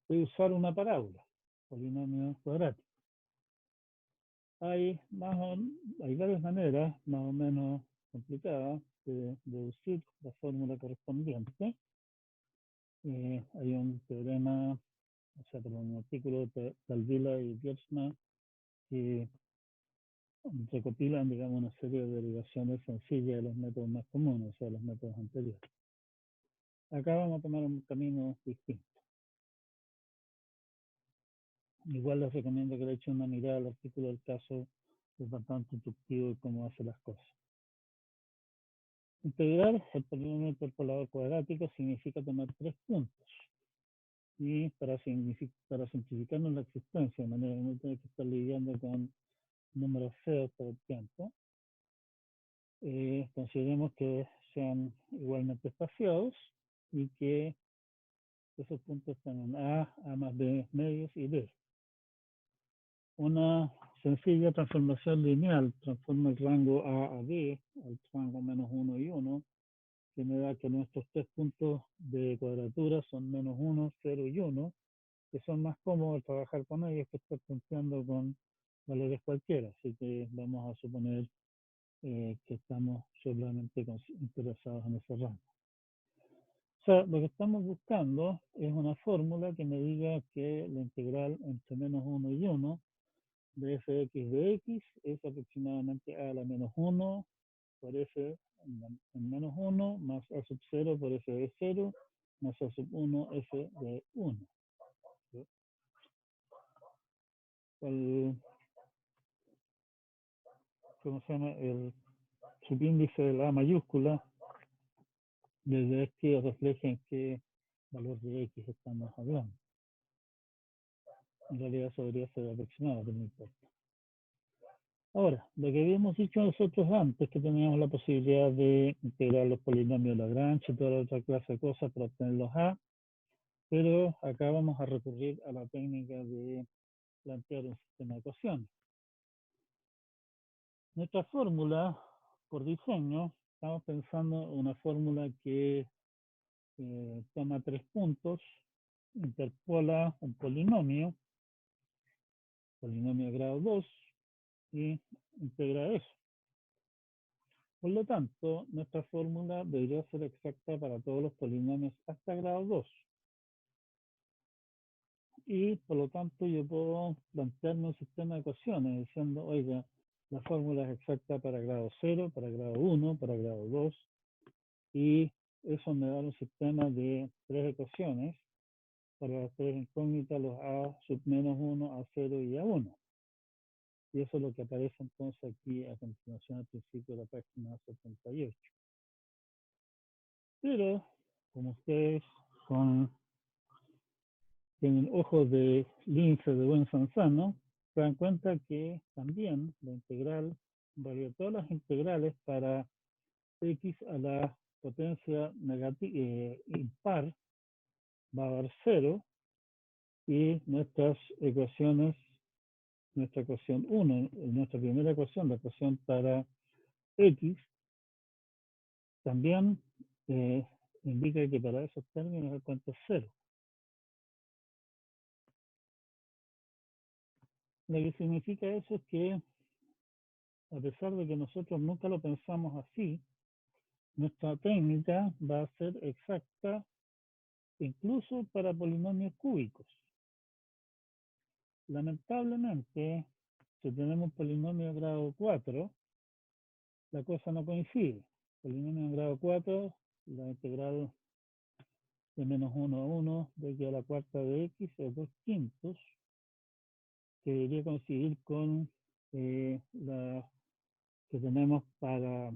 es usar una parábola, polinomio cuadrático. Hay varias maneras, más o menos complicadas, de deducir la fórmula correspondiente. Hay un teorema, o sea, un artículo de Dalvila y Biertzma que recopilan, digamos, una serie de derivaciones sencillas de los métodos más comunes, o sea, los métodos anteriores. Acá vamos a tomar un camino distinto. Igual les recomiendo que le echen una mirada al artículo del caso, es bastante instructivo de cómo hace las cosas. Integrar el polinomio interpolador cuadrático significa tomar 3 puntos. Y para simplificarnos la existencia, de manera que no tenemos que estar lidiando con números feos todo el tiempo, consideremos que sean igualmente espaciados y que esos puntos tengan A más B medios y B. Una sencilla transformación lineal transforma el rango A a B al rango menos 1 y 1, que me da que nuestros 3 puntos de cuadratura son menos 1, 0 y 1, que son más cómodos trabajar con ellos que estar planteando con valores cualquiera. Así que vamos a suponer que estamos solamente interesados en ese rango. O sea, lo que estamos buscando es una fórmula que me diga que la integral entre menos 1 y 1 de f de x de x es aproximadamente a la menos 1 por f en menos 1 más a sub 0 por f de 0 más a sub 1 f de 1. ¿Sí? ¿Cómo se llama? El subíndice de la A mayúscula desde este refleja en qué valor de x estamos hablando. En realidad eso debería ser aproximado, pero no importa. Ahora, lo que habíamos dicho nosotros antes, que teníamos la posibilidad de integrar los polinomios de Lagrange y toda la otra clase de cosas para obtener los A, pero acá vamos a recurrir a la técnica de plantear un sistema de ecuaciones. Nuestra fórmula, por diseño, estamos pensando en una fórmula que toma 3 puntos, interpola un polinomio de grado 2, y integra eso. Por lo tanto, nuestra fórmula debería ser exacta para todos los polinomios hasta grado 2. Y por lo tanto yo puedo plantearme un sistema de ecuaciones diciendo, oiga, la fórmula es exacta para grado 0, para grado 1, para grado 2, y eso me da un sistema de 3 ecuaciones para las 3 incógnitas, los A sub menos 1, A0 y A1. Y eso es lo que aparece entonces aquí a continuación al principio de la página 78. Pero, como ustedes tienen ojos de lince de buen sanzano, se dan cuenta que también la integral, todas las integrales para x a la potencia impar va a dar 0, y nuestras ecuaciones, nuestra ecuación 1, nuestra primera ecuación, la ecuación para x, también indica que para esos términos el cuento es 0. Lo que significa eso es que, a pesar de que nosotros nunca lo pensamos así, nuestra técnica va a ser exacta incluso para polinomios cúbicos. Lamentablemente, si tenemos un polinomio de grado 4, la cosa no coincide. Polinomio de grado 4, la integral de menos 1 a 1 de x a la cuarta de x es 2/5, que debería coincidir con la que tenemos para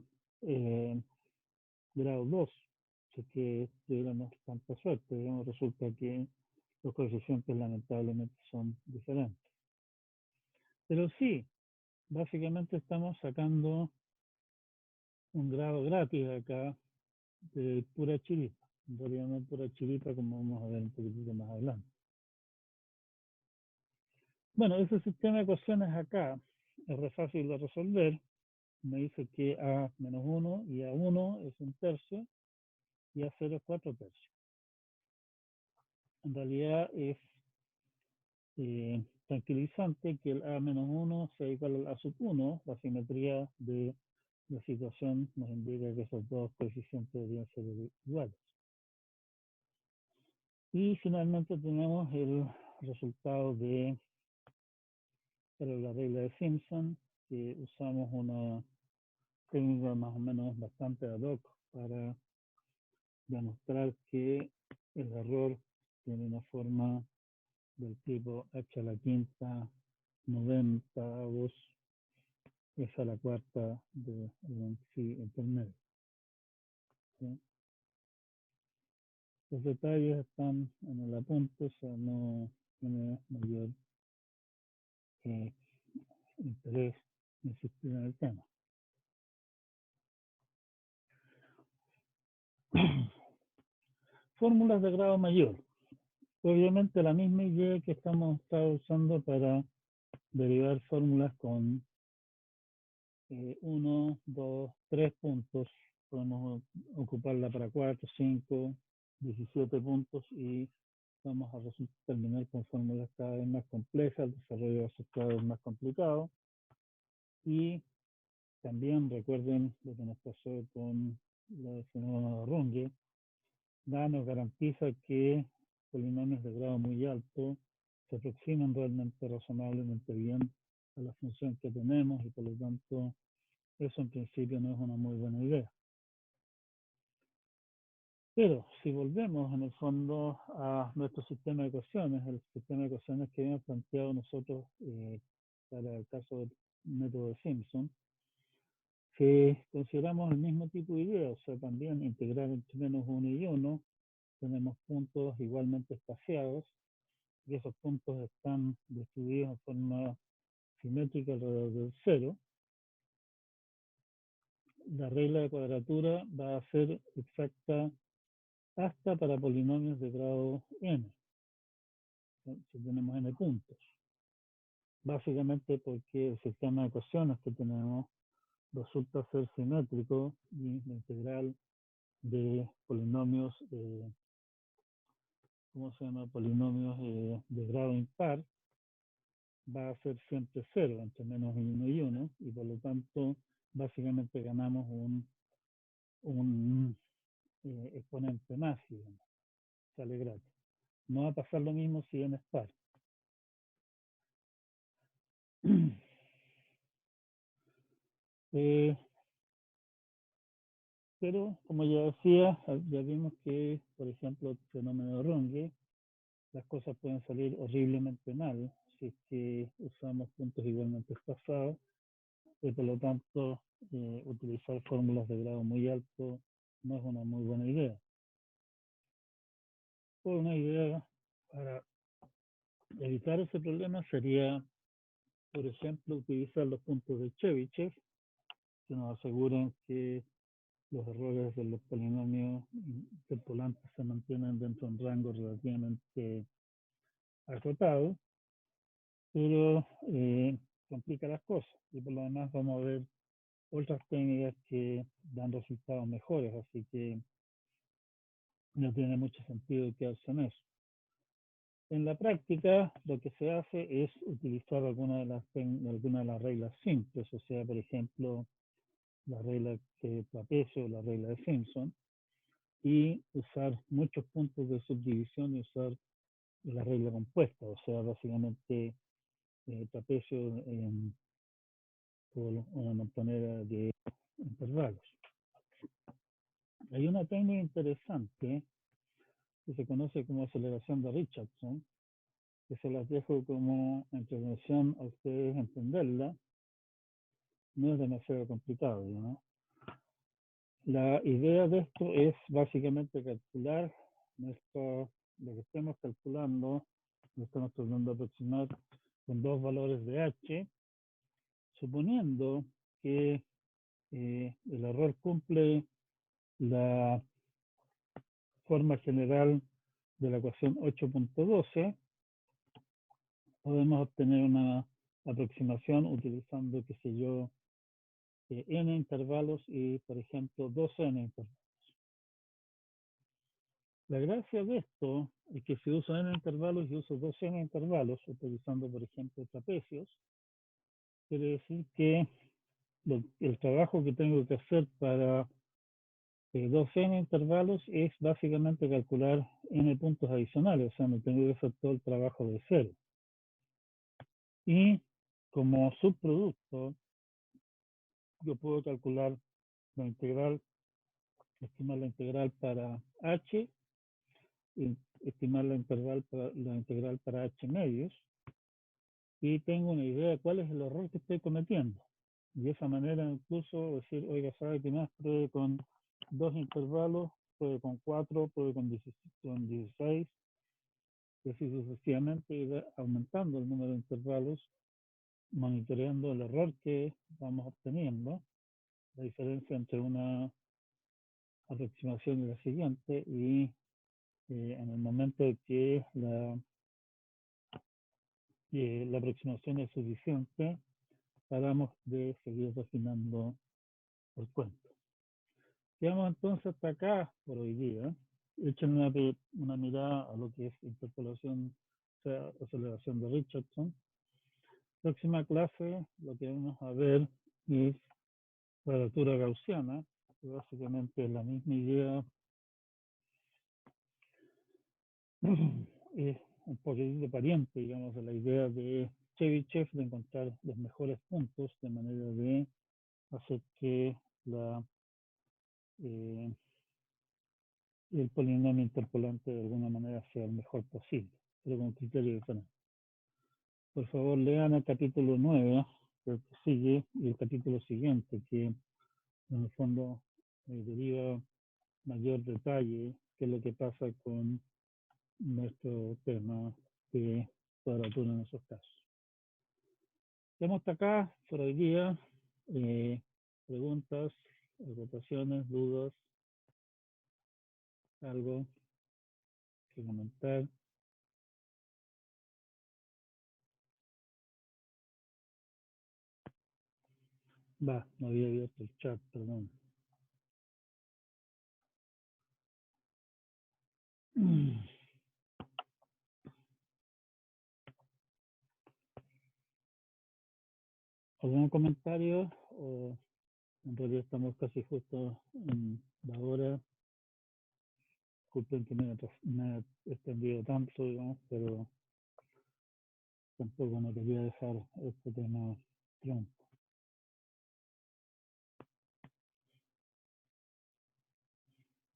grado 2. Así que tuviéramos tanta suerte, digamos, resulta que los coeficientes lamentablemente son diferentes. Pero sí, básicamente estamos sacando un grado gratis acá de pura chiripa. En realidad no pura chiripa, como vamos a ver un poquitito más adelante. Bueno, ese sistema de ecuaciones acá es re fácil de resolver. Me dice que a menos 1 y a1 es 1/3 y a0 es 4/3. En realidad es tranquilizante que el a menos 1 sea igual al a sub 1. La simetría de la situación nos indica que esos dos coeficientes deberían ser iguales. Y finalmente tenemos el resultado para la regla de Simpson, que usamos una técnica más o menos bastante ad hoc para demostrar que el error tiene una forma del tipo h a la quinta 90avos es a la cuarta de un phi intermedio. ¿Sí? Los detalles están en el apunte, o sea, no tiene mayor interés en insistir en el tema. Fórmulas de grado mayor. Obviamente la misma idea que estamos usando para derivar fórmulas con 1, 2, 3 puntos. Podemos ocuparla para 4, 5, 17 puntos y vamos a terminar con fórmulas cada vez más complejas, el desarrollo va a ser cada vez más complicado. Y también recuerden lo que nos pasó con la fenómeno de Runge. Nada nos garantiza que polinomios de grado muy alto se aproximan realmente razonablemente bien a la función que tenemos y por lo tanto eso en principio no es una muy buena idea. Pero si volvemos en el fondo a nuestro sistema de ecuaciones, el sistema de ecuaciones que habíamos planteado nosotros para el caso del método de Simpson, si consideramos el mismo tipo de idea, o sea, también integrar entre menos 1 y 1, tenemos puntos igualmente espaciados, y esos puntos están distribuidos en forma simétrica alrededor del 0. La regla de cuadratura va a ser exacta hasta para polinomios de grado n, si tenemos n puntos. Básicamente porque el sistema de ecuaciones que tenemos resulta ser simétrico y la integral de polinomios, ¿cómo se llama? Polinomios de grado impar va a ser siempre 0, entre menos 1 y 1, y por lo tanto básicamente ganamos un exponente más, digamos, sale gratis. No va a pasar lo mismo si n es par. Pero, como ya decía, ya vimos que, por ejemplo, el fenómeno de Runge, las cosas pueden salir horriblemente mal si es que usamos puntos igualmente espaciados, y por lo tanto, utilizar fórmulas de grado muy alto no es una muy buena idea. Una idea para evitar ese problema sería, por ejemplo, utilizar los puntos de Chebyshev, que nos aseguran que los errores de los polinomios interpolantes se mantienen dentro de un rango relativamente acotado, pero complica las cosas. Y por lo demás vamos a ver otras técnicas que dan resultados mejores, así que no tiene mucho sentido quedarse en eso. En la práctica, lo que se hace es utilizar algunas de las reglas simples, o sea, por ejemplo, la regla de trapecio o la regla de Simpson, y usar muchos puntos de subdivisión y usar la regla compuesta, o sea, básicamente trapecio por una montonera de intervalos. Hay una técnica interesante que se conoce como aceleración de Richardson, que se las dejo como introducción a ustedes entenderla. No es demasiado complicado, ¿no? La idea de esto es básicamente calcular lo que estemos calculando, lo estamos tratando de aproximar con dos valores de h, suponiendo que el error cumple la forma general de la ecuación 8.12, podemos obtener una aproximación utilizando, qué sé yo, n intervalos y, por ejemplo, 2n intervalos. La gracia de esto es que si uso n intervalos y uso 2n intervalos, utilizando, por ejemplo, trapecios, quiere decir que el trabajo que tengo que hacer para 2n intervalos es básicamente calcular n puntos adicionales, o sea, no tengo que hacer todo el trabajo de cero. Y como subproducto, yo puedo calcular la integral, estimar la integral para h, y estimar la integral para h medios, y tengo una idea de cuál es el error que estoy cometiendo. Y de esa manera incluso decir, oiga, ¿sabe qué más? Pruebe con 2 intervalos, pruebe con 4, pruebe con 16, y así sucesivamente ir aumentando el número de intervalos, monitoreando el error que vamos obteniendo, la diferencia entre una aproximación y la siguiente, y en el momento de que la aproximación es suficiente, paramos de seguir refinando el cuento. Quedamos entonces hasta acá por hoy día. Echen una mirada a lo que es interpolación, o sea, aceleración de Richardson. Próxima clase lo que vamos a ver es cuadratura gaussiana, que básicamente es la misma idea. Es un poquitito pariente, digamos, de la idea de Chebyshev de encontrar los mejores puntos de manera de hacer que el polinomio interpolante de alguna manera sea el mejor posible, pero con criterio diferente. Por favor, lean el capítulo 9, que sigue, y el capítulo siguiente, que en el fondo deriva mayor detalle qué es lo que pasa con nuestro tema de cuadratura en esos casos. Estamos hasta acá por hoy día. Preguntas, acotaciones, dudas, algo que comentar. Va, no había abierto el chat, perdón. ¿Algún comentario? O en realidad estamos casi justo en la hora. Disculpen que me he extendido tanto, digamos, pero tampoco me quería dejar este tema pronto.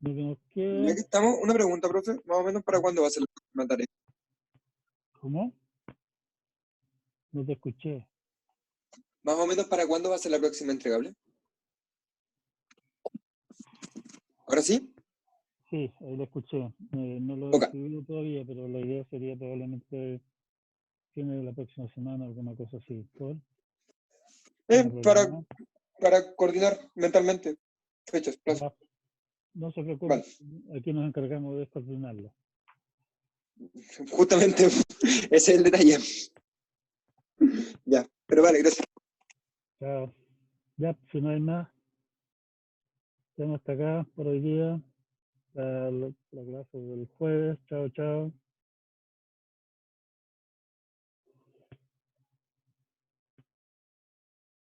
Lo que nos queda... Ya que estamos, una pregunta, profe, más o menos para cuándo va a ser la próxima tarea. ¿Cómo? No te escuché. Más o menos para cuándo va a ser la próxima entregable. ¿Ahora sí? Sí, ahí lo escuché. No lo he escribido todavía, pero la idea sería probablemente tiene la próxima semana, alguna cosa así. ¿Por? Para coordinar mentalmente fechas, plazos. No se preocupe, vale. Aquí nos encargamos de coordinarlo. Justamente ese es el detalle. Ya, pero vale, gracias. Chao. Ya, si no hay más, estamos hasta acá por hoy día. La clase del jueves. Chao, chao.